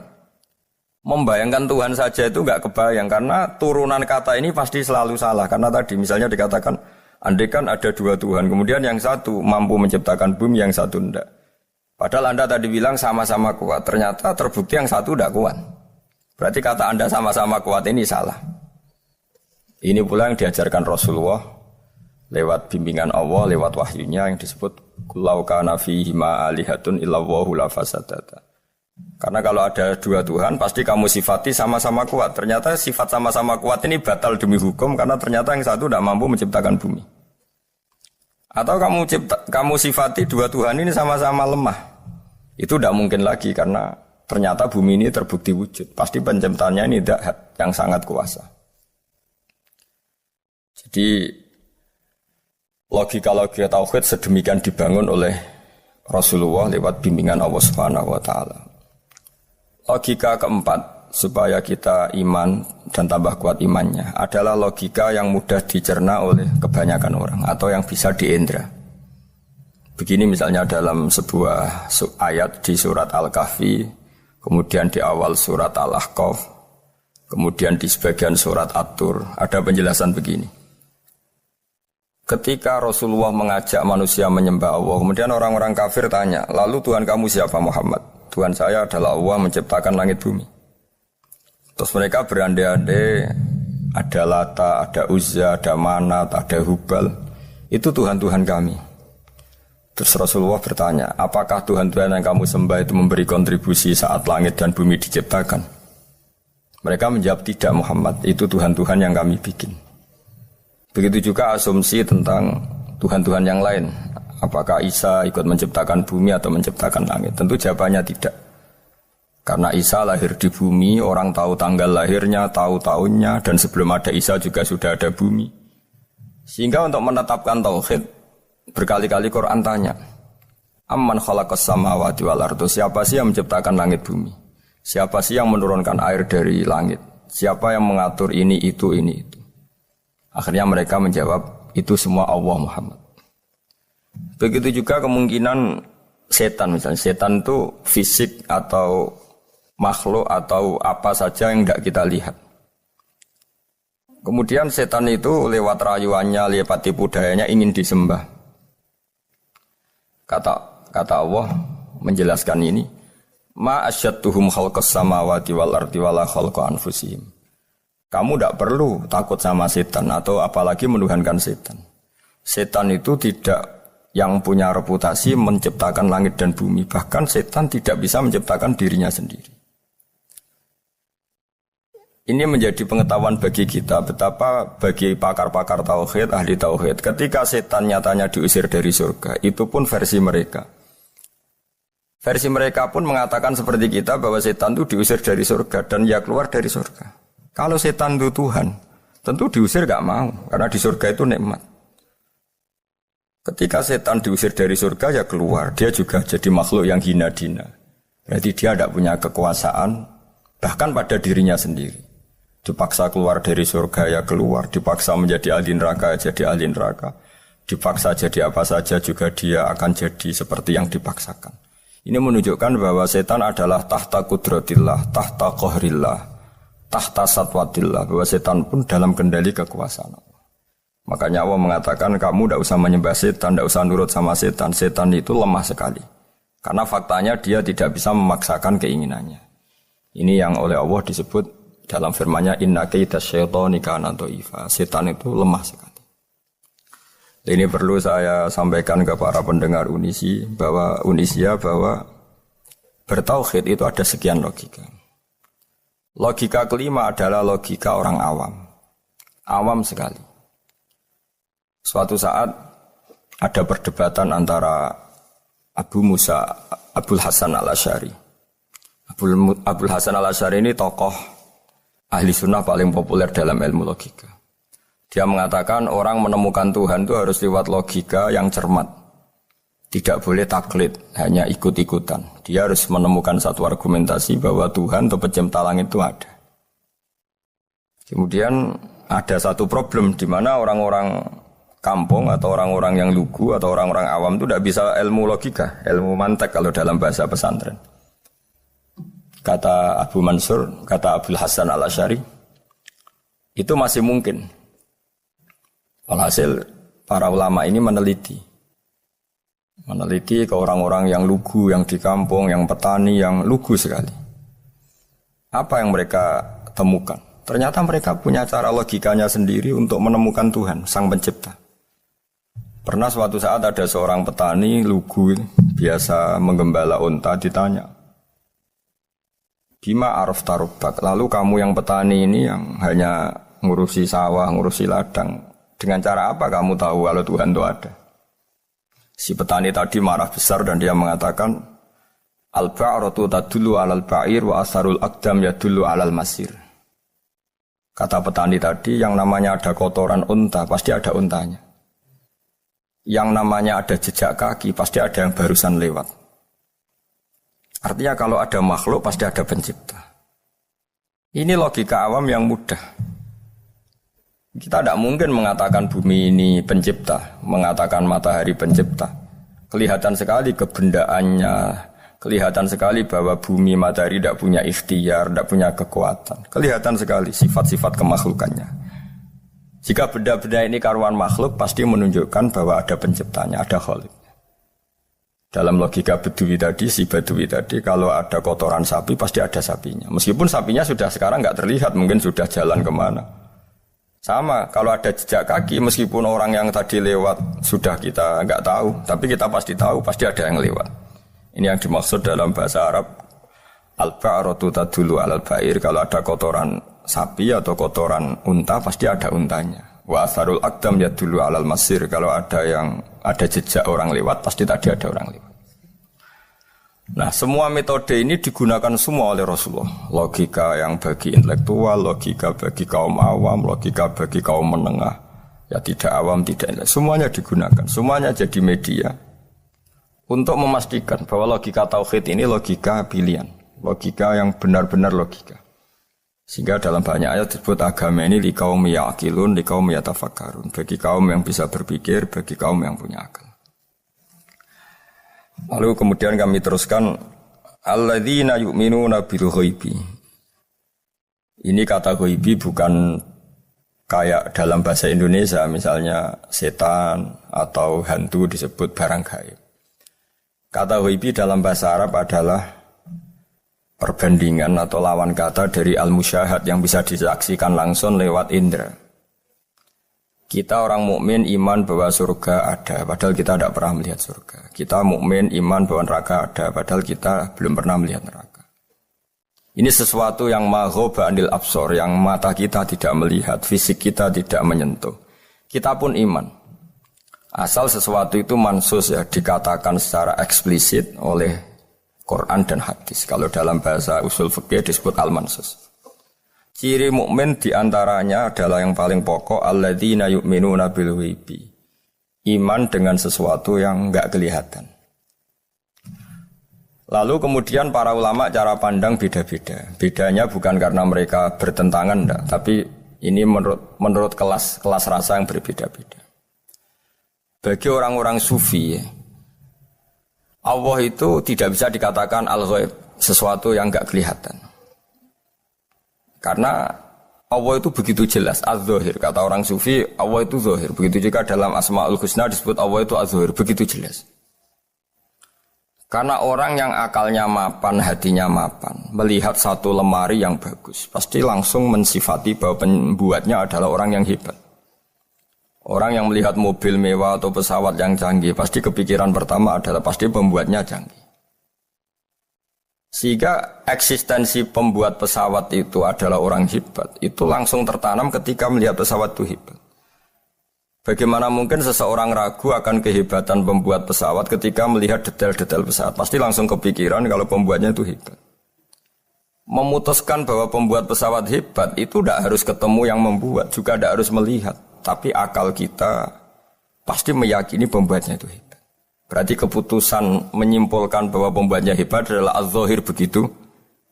membayangkan Tuhan saja itu enggak kebayang, karena turunan kata ini pasti selalu salah. Karena tadi misalnya dikatakan Andai kan ada dua Tuhan, kemudian yang satu mampu menciptakan bumi, yang satu tidak. Padahal Anda tadi bilang sama-sama kuat, ternyata terbukti yang satu tidak kuat. Berarti kata Anda sama-sama kuat ini salah. Ini pula yang diajarkan Rasulullah lewat bimbingan Allah, lewat wahyunya yang disebut Kulau kana fihi ma alihatun illallahu la fasadata. Karena kalau ada dua Tuhan, pasti kamu sifati sama-sama kuat. Ternyata sifat sama-sama kuat ini batal demi hukum, karena ternyata yang satu tidak mampu menciptakan bumi. Atau kamu sifati dua Tuhan ini sama-sama lemah. Itu tidak mungkin lagi, karena ternyata bumi ini terbukti wujud. Pasti penciptanya ini tidak yang sangat kuasa. Jadi logika-logika tauhid sedemikian dibangun oleh Rasulullah lewat bimbingan Allah Subhanahu wa taala. Logika keempat supaya kita iman dan tambah kuat imannya adalah logika yang mudah dicerna oleh kebanyakan orang atau yang bisa diindra. Begini misalnya dalam sebuah ayat di surat Al-Kahfi, kemudian di awal surat Al-Ahqaf, kemudian di sebagian surat At-Tur ada penjelasan begini. Ketika Rasulullah mengajak manusia menyembah Allah, kemudian orang-orang kafir tanya, lalu Tuhan kamu siapa Muhammad? Tuhan saya adalah Allah menciptakan langit bumi. Terus mereka berandai-andai, ada Lata, ada Uzza, ada Manat, ada Hubal. Itu Tuhan-Tuhan kami. Terus Rasulullah bertanya, apakah Tuhan-Tuhan yang kamu sembah itu memberi kontribusi saat langit dan bumi diciptakan? Mereka menjawab, tidak Muhammad, itu Tuhan-Tuhan yang kami bikin. Begitu juga asumsi tentang Tuhan-Tuhan yang lain. Apakah Isa ikut menciptakan bumi atau menciptakan langit? Tentu jawabannya tidak. Karena Isa lahir di bumi, orang tahu tanggal lahirnya, tahu tahunnya, dan sebelum ada Isa juga sudah ada bumi. Sehingga untuk menetapkan tauhid, berkali-kali Quran tanya, Amman khalaqas samawati wal ardu, siapa sih yang menciptakan langit bumi? Siapa sih yang menurunkan air dari langit? Siapa yang mengatur ini, itu. Akhirnya mereka menjawab, itu semua Allah Muhammad. Begitu juga kemungkinan setan, misalnya setan itu fisik atau makhluk atau apa saja yang tidak kita lihat. Kemudian setan itu lewat rayuannya, lewat tipu dayanya ingin disembah. Kata Allah menjelaskan ini, ma asyadduhum khalqas samawati wal ardi wala khalqa anfusihim. Kamu tidak perlu takut sama setan atau apalagi menuhankan setan. Setan itu tidak yang punya reputasi menciptakan langit dan bumi. Bahkan setan tidak bisa menciptakan dirinya sendiri. Ini menjadi pengetahuan bagi kita betapa bagi pakar-pakar tauhid, ahli tauhid, ketika setan nyatanya diusir dari surga, itu pun versi mereka. Versi mereka pun mengatakan seperti kita bahwa setan itu diusir dari surga dan ya keluar dari surga. Kalau setan itu Tuhan, tentu diusir gak mau, karena di surga itu nikmat. Ketika setan diusir dari surga ya keluar, dia juga jadi makhluk yang hina-dina. Berarti dia tidak punya kekuasaan, bahkan pada dirinya sendiri. Dipaksa keluar dari surga ya keluar, dipaksa menjadi ahli neraka jadi ahli neraka, dipaksa jadi apa saja juga dia akan jadi seperti yang dipaksakan. Ini menunjukkan bahwa setan adalah tahta kudratillah, tahta qahrillah, tahta satwatillah, bahwa setan pun dalam kendali kekuasaan Allah. Makanya Allah mengatakan kamu tidak usah menyembah setan, tidak usah nurut sama setan. Setan itu lemah sekali. Karena faktanya dia tidak bisa memaksakan keinginannya. Ini yang oleh Allah disebut dalam firman-Nya inna kaidasyaitani kana dhaifa. Setan itu lemah sekali. Ini perlu saya sampaikan ke para pendengar Unisia bahwa bertauhid itu ada sekian logika. Logika kelima adalah logika orang awam. Awam sekali. Suatu saat ada perdebatan antara Abul Hasan al-Asy'ari. Abul Hasan al-Asy'ari ini tokoh ahli sunnah paling populer dalam ilmu logika. Dia mengatakan orang menemukan Tuhan itu harus lewat logika yang cermat. Tidak boleh taklid, hanya ikut-ikutan. Dia harus menemukan satu argumentasi bahwa Tuhan atau pencipta langit itu ada. Kemudian ada satu problem di mana orang-orang kampung atau orang-orang yang lugu atau orang-orang awam itu tidak bisa ilmu logika, ilmu mantek kalau dalam bahasa pesantren. Kata Abu Mansur, kata Abul Hasan al-Asy'ari, itu masih mungkin. Walhasil para ulama ini meneliti ke orang-orang yang lugu, yang di kampung, yang petani, yang lugu sekali. Apa yang mereka temukan? Ternyata mereka punya cara logikanya sendiri untuk menemukan Tuhan, Sang Pencipta. Pernah suatu saat ada seorang petani lugu, biasa menggembala unta, ditanya, Bima araf tarubak, lalu kamu yang petani ini yang hanya ngurusi sawah, ngurusi ladang, dengan cara apa kamu tahu kalau Tuhan itu ada? Si petani tadi marah besar dan dia mengatakan, Al-ba'ratu tadullu alal ba'ir wa asarul aqdam yadullu alal masir. Kata petani tadi, yang namanya ada kotoran unta, pasti ada untanya. Yang namanya ada jejak kaki, pasti ada yang barusan lewat. Artinya kalau ada makhluk, pasti ada pencipta. Ini logika awam yang mudah. Kita tidak mungkin mengatakan bumi ini pencipta, mengatakan matahari pencipta. Kelihatan sekali kebendaannya, kelihatan sekali bahwa bumi matahari tidak punya ikhtiar, tidak punya kekuatan. Kelihatan sekali sifat-sifat kemakhlukannya. Jika benda-benda ini karuan makhluk, pasti menunjukkan bahwa ada penciptanya, ada khalik. Dalam logika Bedui tadi, si Bedui tadi, kalau ada kotoran sapi, pasti ada sapinya. Meskipun sapinya sudah sekarang nggak terlihat, mungkin sudah jalan kemana. Sama, kalau ada jejak kaki, meskipun orang yang tadi lewat sudah kita nggak tahu, tapi kita pasti tahu, pasti ada yang lewat. Ini yang dimaksud dalam bahasa Arab, al-ba'ratu tadullu alal ba'ir, kalau ada kotoran sapi atau kotoran unta, pasti ada untanya. Wa asarul aqdam yadullu alal masir, kalau ada jejak orang lewat, pasti tadi ada orang lewat. Nah, semua metode ini digunakan semua oleh Rasulullah. Logika yang bagi intelektual, logika bagi kaum awam, logika bagi kaum menengah. Ya tidak awam, tidak intelektual. Semuanya digunakan. Semuanya jadi media untuk memastikan bahwa logika tauhid ini logika pilihan. Logika yang benar-benar logika. Sehingga dalam banyak ayat disebut agama ini li kaum ya'qilun, li kaum yatafakkarun. Bagi kaum yang bisa berpikir, bagi kaum yang punya akal. Lalu kemudian kami teruskan alladzina yu'minuna bil ghaibi. Ini kata ghaibi bukan kayak dalam bahasa Indonesia misalnya setan atau hantu disebut barang gaib. Kata ghaibi dalam bahasa Arab adalah perbandingan atau lawan kata dari al-musyahad yang bisa disaksikan langsung lewat indera. Kita orang mukmin iman bahwa surga ada, padahal kita tidak pernah melihat surga. Kita mukmin iman bahwa neraka ada, padahal kita belum pernah melihat neraka. Ini sesuatu yang maghoba anil absor, yang mata kita tidak melihat, fisik kita tidak menyentuh. Kita pun iman. Asal sesuatu itu mansus ya, dikatakan secara eksplisit oleh Quran dan hadis. Kalau dalam bahasa usul fikih disebut al-mansus. Ciri mukmin diantaranya adalah yang paling pokok alladzina yu'minuna bil ghaibi. Iman dengan sesuatu yang enggak kelihatan. Lalu kemudian para ulama cara pandang beda-beda. Bedanya bukan karena mereka bertentangan enggak, tapi ini menurut kelas rasa yang berbeda-beda. Bagi orang-orang sufi, Allah itu tidak bisa dikatakan al-ghaib, sesuatu yang enggak kelihatan. Karena Allah itu begitu jelas, az-zahir. Kata orang sufi, Allah itu zahir. Begitu juga dalam Asma'ul Husna disebut Allah itu az-zahir. Begitu jelas. Karena orang yang akalnya mapan, hatinya mapan, melihat satu lemari yang bagus, pasti langsung mensifati bahwa pembuatnya adalah orang yang hebat. Orang yang melihat mobil mewah atau pesawat yang canggih, pasti kepikiran pertama adalah pasti pembuatnya canggih. Sehingga eksistensi pembuat pesawat itu adalah orang hebat, itu langsung tertanam ketika melihat pesawat itu hebat. Bagaimana mungkin seseorang ragu akan kehebatan pembuat pesawat ketika melihat detail-detail pesawat? Pasti langsung kepikiran kalau pembuatnya itu hebat. Memutuskan bahwa pembuat pesawat hebat itu tidak harus ketemu yang membuat, juga tidak harus melihat. Tapi akal kita pasti meyakini pembuatnya itu hebat. Berarti keputusan menyimpulkan bahwa pembuatnya hebat adalah az-zahir begitu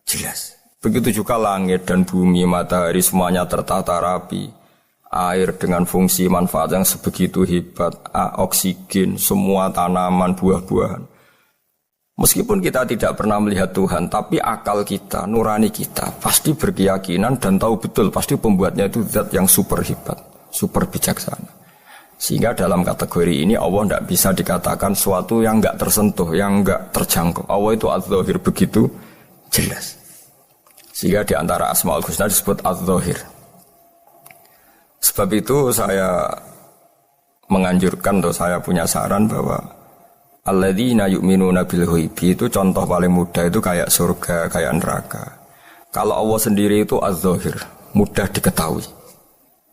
jelas. Begitu juga langit dan bumi, matahari semuanya tertata rapi. Air dengan fungsi manfaat yang sebegitu hebat, oksigen, semua tanaman, buah-buahan. Meskipun kita tidak pernah melihat Tuhan, tapi akal kita, nurani kita pasti berkeyakinan dan tahu betul pasti pembuatnya itu zat yang super hebat, super bijaksana. Sehingga dalam kategori ini Allah tidak bisa dikatakan suatu yang enggak tersentuh, yang enggak terjangkau. Allah itu az-zahir begitu jelas. Sehingga di antara Asmaul Husna disebut az-zahir. Sebab itu saya menganjurkan atau saya punya saran bahwa alladzina yu'minuna bil ghaibi itu contoh paling mudah itu kayak surga, kayak neraka. Kalau Allah sendiri itu az-zahir, mudah diketahui.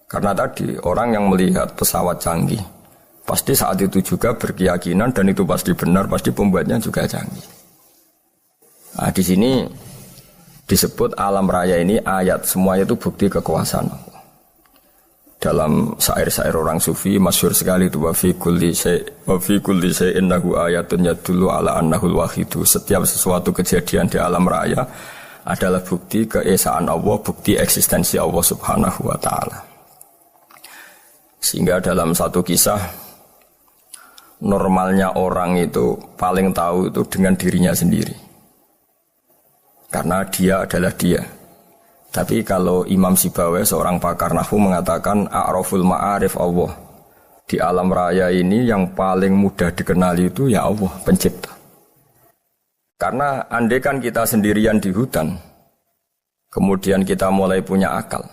Karena tadi orang yang melihat pesawat canggih pasti saat itu juga berkeyakinan dan itu pasti benar, pasti pembuatnya juga canggih. Nah, di sini disebut alam raya ini ayat, semuanya itu bukti kekuasaan Allah. Dalam syair-syair orang sufi masyhur sekali itu wa fi kulli syai'in innahu ayatun yadullu ala annahul wahidu. Setiap sesuatu kejadian di alam raya adalah bukti keesaan Allah, bukti eksistensi Allah Subhanahu wa taala. Sehingga dalam satu kisah normalnya orang itu paling tahu itu dengan dirinya sendiri. Karena dia adalah dia. Tapi kalau Imam Sibawai seorang pakar nahwu mengatakan a'raful ma'arif Allah. Di alam raya ini yang paling mudah dikenali itu ya Allah, pencipta. Karena andaikan kita sendirian di hutan, kemudian kita mulai punya akal,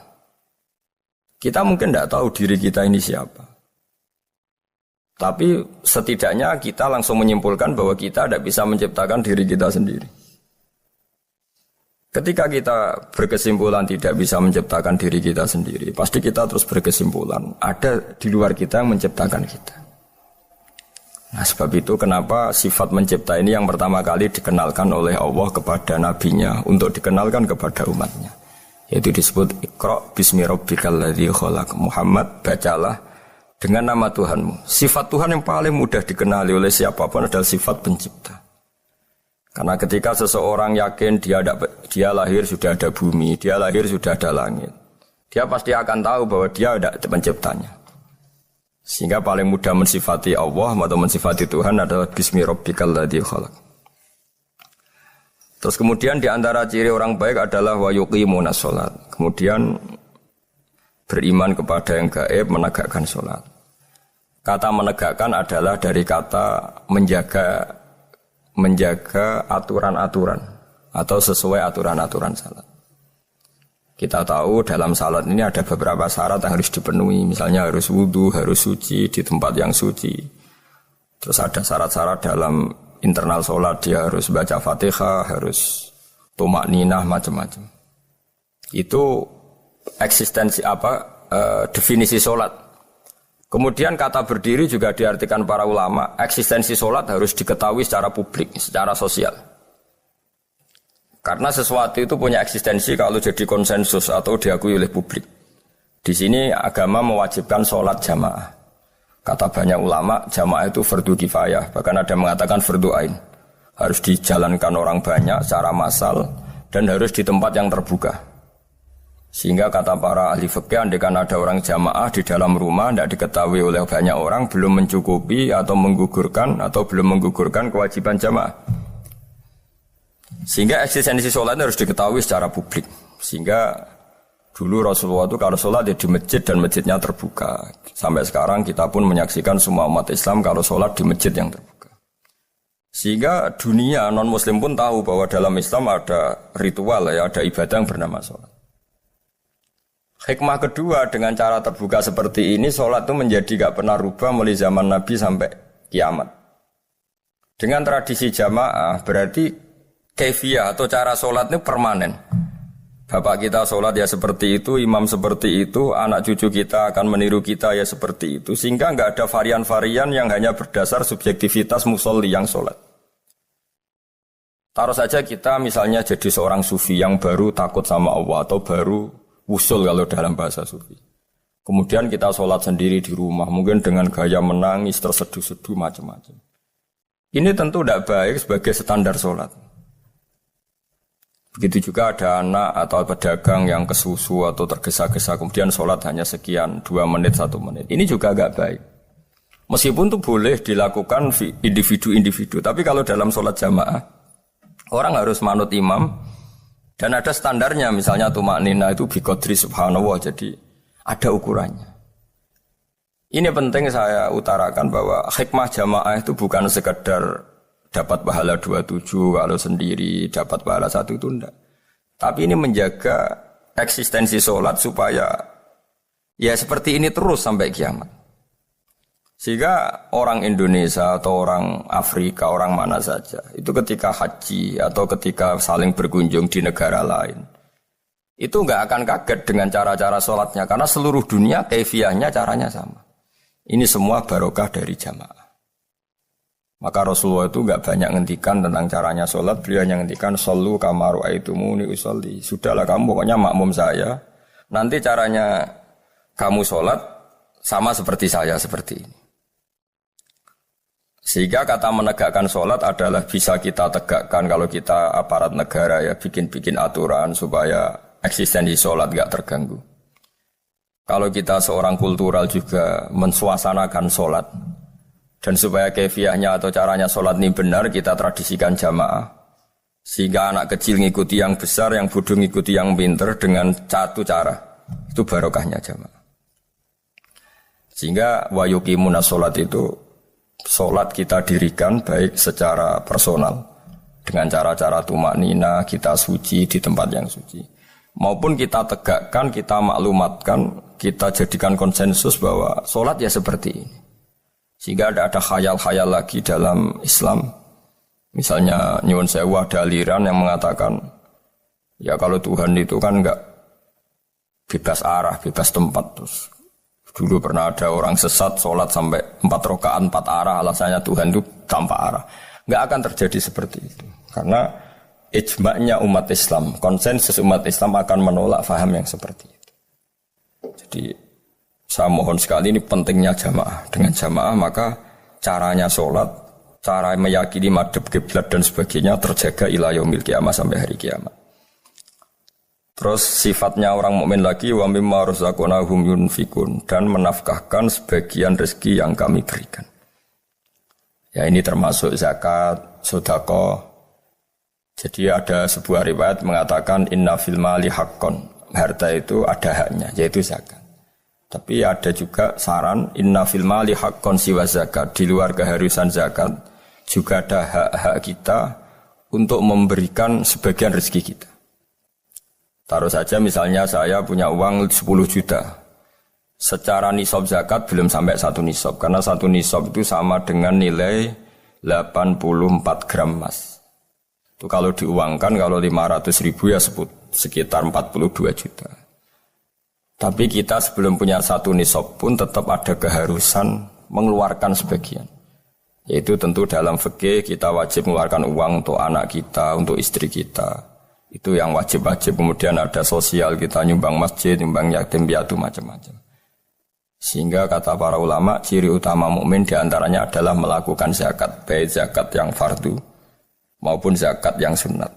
kita mungkin tidak tahu diri kita ini siapa. Tapi setidaknya kita langsung menyimpulkan bahwa kita tidak bisa menciptakan diri kita sendiri. Ketika kita berkesimpulan tidak bisa menciptakan diri kita sendiri, pasti kita terus berkesimpulan ada di luar kita yang menciptakan kita. Nah, sebab itu kenapa sifat mencipta ini yang pertama kali dikenalkan oleh Allah kepada nabinya untuk dikenalkan kepada umatnya. Yaitu disebut Iqra bismi rabbikal ladzi khalaq. Muhammad, bacalah dengan nama Tuhanmu. Sifat Tuhan yang paling mudah dikenali oleh siapapun adalah sifat pencipta. Karena ketika seseorang yakin dia lahir sudah ada bumi, dia lahir sudah ada langit, dia pasti akan tahu bahwa dia ada penciptanya. Sehingga paling mudah mensifati Allah atau mensifati Tuhan adalah bismi rabbikal ladzi khalaq. Terus kemudian di antara ciri orang baik adalah wa yuqimunas shalat. Kemudian beriman kepada yang gaib, menegakkan salat. Kata menegakkan adalah dari kata menjaga aturan-aturan atau sesuai aturan-aturan salat. Kita tahu dalam salat ini ada beberapa syarat yang harus dipenuhi. Misalnya harus wudu, harus suci di tempat yang suci. Terus ada syarat-syarat dalam internal salat, dia harus baca Fatihah, harus tumakninah, macam-macam. Itu eksistensi definisi salat. Kemudian kata berdiri juga diartikan para ulama, eksistensi sholat harus diketahui secara publik, secara sosial. Karena sesuatu itu punya eksistensi kalau jadi konsensus atau diakui oleh publik. Di sini agama mewajibkan sholat jamaah. Kata banyak ulama, jamaah itu fardu kifayah, bahkan ada mengatakan fardu ain. Harus dijalankan orang banyak secara massal dan harus di tempat yang terbuka. Sehingga kata para ahli fikih, andaikan ada orang jamaah di dalam rumah tidak diketahui oleh banyak orang, belum mencukupi atau belum menggugurkan kewajiban jamaah. Sehingga eksistensi sholat harus diketahui secara publik. Sehingga dulu Rasulullah itu kalau sholat di masjid dan masjidnya terbuka. Sampai sekarang kita pun menyaksikan semua umat Islam kalau sholat di masjid yang terbuka. Sehingga dunia non muslim pun tahu bahwa dalam Islam ada ritual, ada ibadah yang bernama sholat. Hikmah kedua, dengan cara terbuka seperti ini, sholat itu menjadi gak pernah rubah mulai zaman Nabi sampai kiamat. Dengan tradisi jamaah, berarti kaifiyah atau cara sholat ini permanen. Bapak kita sholat ya seperti itu, imam seperti itu, anak cucu kita akan meniru kita ya seperti itu. Sehingga gak ada varian-varian yang hanya berdasar subjektivitas musolli yang sholat. Taruh saja kita misalnya jadi seorang sufi yang baru takut sama Allah atau baru usul kalau dalam bahasa sufi. Kemudian kita sholat sendiri di rumah, mungkin dengan gaya menangis, terseduh-seduh, macam-macam. Ini tentu tidak baik sebagai standar sholat. Begitu juga ada anak atau pedagang yang kesusu atau tergesa-gesa, kemudian sholat hanya sekian, 2 menit, 1 menit. Ini juga agak baik. Meskipun itu boleh dilakukan individu-individu, tapi kalau dalam sholat jamaah, orang harus manut imam. Dan ada standarnya, misalnya tumakninah itu biqadri subhanallah, jadi ada ukurannya. Ini penting saya utarakan bahwa hikmah jamaah itu bukan sekedar dapat pahala 27 kalau sendiri, dapat pahala 1 itu enggak. Tapi ini menjaga eksistensi sholat supaya ya seperti ini terus sampai kiamat. Sehingga orang Indonesia atau orang Afrika, orang mana saja, itu ketika haji atau ketika saling berkunjung di negara lain, itu enggak akan kaget dengan cara-cara sholatnya, karena seluruh dunia kaifiyahnya caranya sama. Ini semua barokah dari jamaah. Maka Rasulullah itu enggak banyak ngendikan tentang caranya sholat, beliau hanya ngendikan shollu kama ra'aitumuni usolli. Sudahlah kamu pokoknya makmum saya, nanti caranya kamu sholat sama seperti saya seperti ini. Sehingga kata menegakkan sholat adalah bisa kita tegakkan kalau kita aparat negara ya bikin-bikin aturan supaya eksistensi sholat gak terganggu. Kalau kita seorang kultural juga mensuasanakan sholat dan supaya kefiahnya atau caranya sholat ini benar kita tradisikan jamaah. Sehingga anak kecil ngikuti yang besar, yang bodoh ngikuti yang pinter dengan satu cara. Itu barokahnya jamaah. Sehingga wa yuqimuna sholat itu sholat kita dirikan baik secara personal dengan cara-cara tumaknina, kita suci di tempat yang suci, maupun kita tegakkan, kita maklumatkan, kita jadikan konsensus bahwa sholat ya seperti ini. Sehingga ada khayal-khayal lagi dalam Islam. Misalnya nyuwun sewu ada aliran yang mengatakan ya kalau Tuhan itu kan enggak bebas arah, bebas tempat. Terus dulu pernah ada orang sesat sholat sampai 4 rakaat 4 arah, alasannya Tuhan itu tanpa arah. Enggak akan terjadi seperti itu. Karena ijma'nya umat Islam, konsensus umat Islam akan menolak faham yang seperti itu. Jadi saya mohon sekali, ini pentingnya jamaah. Dengan jamaah maka caranya sholat, cara meyakini madhab kiblat dan sebagainya terjaga ila yaumil qiyamah sampai hari kiamat. Terus sifatnya orang mukmin lagi wa mimma razaqnahum yunfikun, dan menafkahkan sebagian rezeki yang kami berikan. Ya ini termasuk zakat, sedekah. Jadi ada sebuah riwayat mengatakan inna fil mali haqqon. Harta itu ada haknya, yaitu zakat. Tapi ada juga saran inna fil mali haqqon siwa zakat. Di luar keharusan zakat juga ada hak-hak kita untuk memberikan sebagian rezeki kita. Taruh saja misalnya saya punya uang 10 juta. Secara nisab zakat belum sampai 1 nisab. Karena 1 nisab itu sama dengan nilai 84 gram emas. Itu kalau diuangkan, kalau 500 ribu ya sekitar 42 juta. Tapi kita sebelum punya 1 nisab pun tetap ada keharusan mengeluarkan sebagian. Yaitu tentu dalam fikih kita wajib mengeluarkan uang untuk anak kita, untuk istri kita. Itu yang wajib-wajib. Kemudian ada sosial, kita nyumbang masjid, nyumbang yatim piatu, macam-macam. Sehingga kata para ulama, ciri utama mukmin diantaranya adalah melakukan zakat, baik zakat yang fardu maupun zakat yang sunat.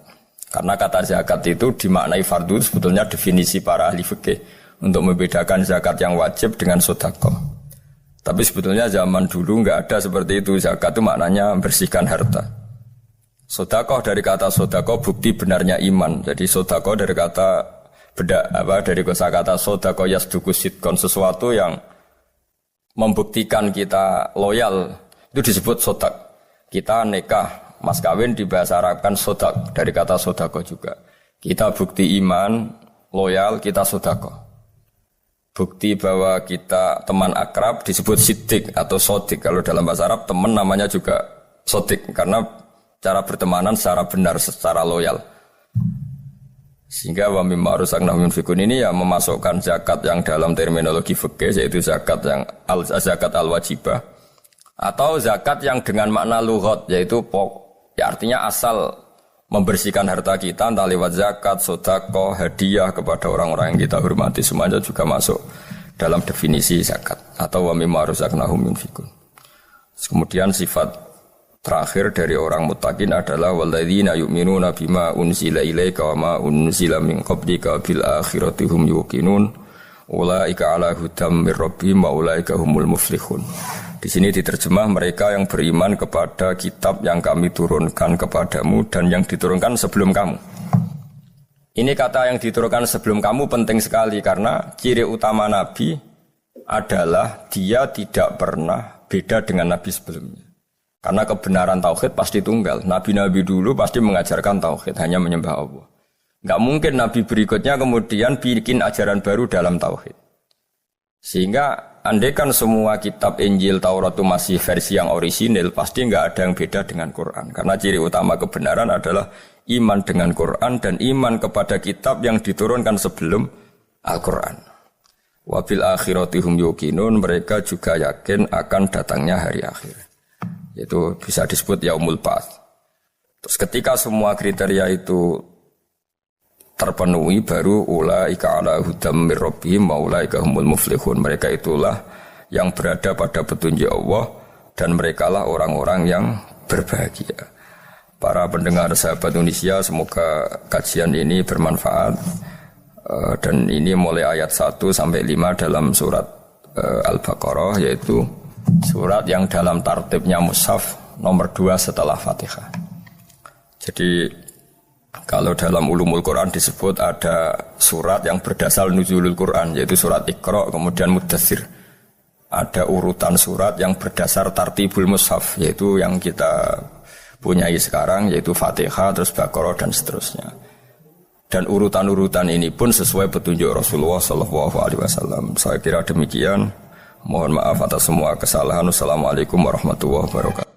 Karena kata zakat itu dimaknai fardu, sebetulnya definisi para ahli fikih untuk membedakan zakat yang wajib dengan sedekah. Tapi sebetulnya zaman dulu enggak ada seperti itu. Zakat itu maknanya membersihkan harta. Sedekah dari kata sedekah bukti benarnya iman. Jadi sedekah dari kata dari kosakata sedekah yasduqu sidqon, sesuatu yang membuktikan kita loyal itu disebut sedekah. Kita nikah, mas kawin di bahasa Arab kan sedekah dari kata sedekah juga. Kita bukti iman, loyal, kita sedekah. Bukti bahwa kita teman akrab disebut siddiq atau sodik. Kalau dalam bahasa Arab teman namanya juga sodik karena cara bertemanan secara benar, secara loyal. Sehingga wa mimma razaqnahum yunfikun ini ya memasukkan zakat yang dalam terminologi fikih yaitu zakat yang zakat al-wajibah atau zakat yang dengan makna lughat yaitu ya artinya asal membersihkan harta kita entah lewat zakat, sedekah, hadiah kepada orang-orang yang kita hormati, semuanya juga masuk dalam definisi zakat atau wa mimma razaqnahum yunfikun. Kemudian sifat terakhir dari orang muttaqin adalah walladzina yu'minuna bima unzila ilaika wa ma unzila min qablika bil akhirati hum yuqinun ulaika ala hudam mir rabbihim wa ulaika humul muflihun. Di sini diterjemah mereka yang beriman kepada kitab yang kami turunkan kepadamu dan yang diturunkan sebelum kamu. Ini kata yang diturunkan sebelum kamu penting sekali karena ciri utama Nabi adalah dia tidak pernah beda dengan nabi sebelumnya. Karena kebenaran tauhid pasti tunggal. Nabi-nabi dulu pasti mengajarkan tauhid, hanya menyembah Allah. Enggak mungkin nabi berikutnya kemudian bikin ajaran baru dalam tauhid. Sehingga andaikan semua kitab Injil, Taurat itu masih versi yang orisinil, pasti enggak ada yang beda dengan Quran. Karena ciri utama kebenaran adalah iman dengan Quran dan iman kepada kitab yang diturunkan sebelum Al-Quran. Wabil akhirati hum yuqinun, mereka juga yakin akan datangnya hari akhir. Itu bisa disebut yaumul ba'ts. Terus ketika semua kriteria itu terpenuhi, baru ulaika ala hudam mir rabbihim wa ulaika humul muflihun. Mereka itulah yang berada pada petunjuk Allah dan merekalah orang-orang yang berbahagia. Para pendengar sahabat Indonesia, semoga kajian ini bermanfaat. Dan ini mulai ayat 1 sampai 5 dalam surat Al-Baqarah, yaitu surat yang dalam tartibnya mushaf nomor 2 setelah Fatihah. Jadi kalau dalam ulumul Quran disebut ada surat yang berdasar nuzulul Quran, yaitu surat Iqra, kemudian Muddatsir. Ada urutan surat yang berdasar tartibul mushaf, yaitu yang kita punyai sekarang, yaitu Fatihah, terus Baqarah dan seterusnya. Dan urutan-urutan ini pun sesuai petunjuk Rasulullah SAW. Saya kira demikian. Mohon maaf atas semua kesalahan. Wassalamualaikum warahmatullahi wabarakatuh.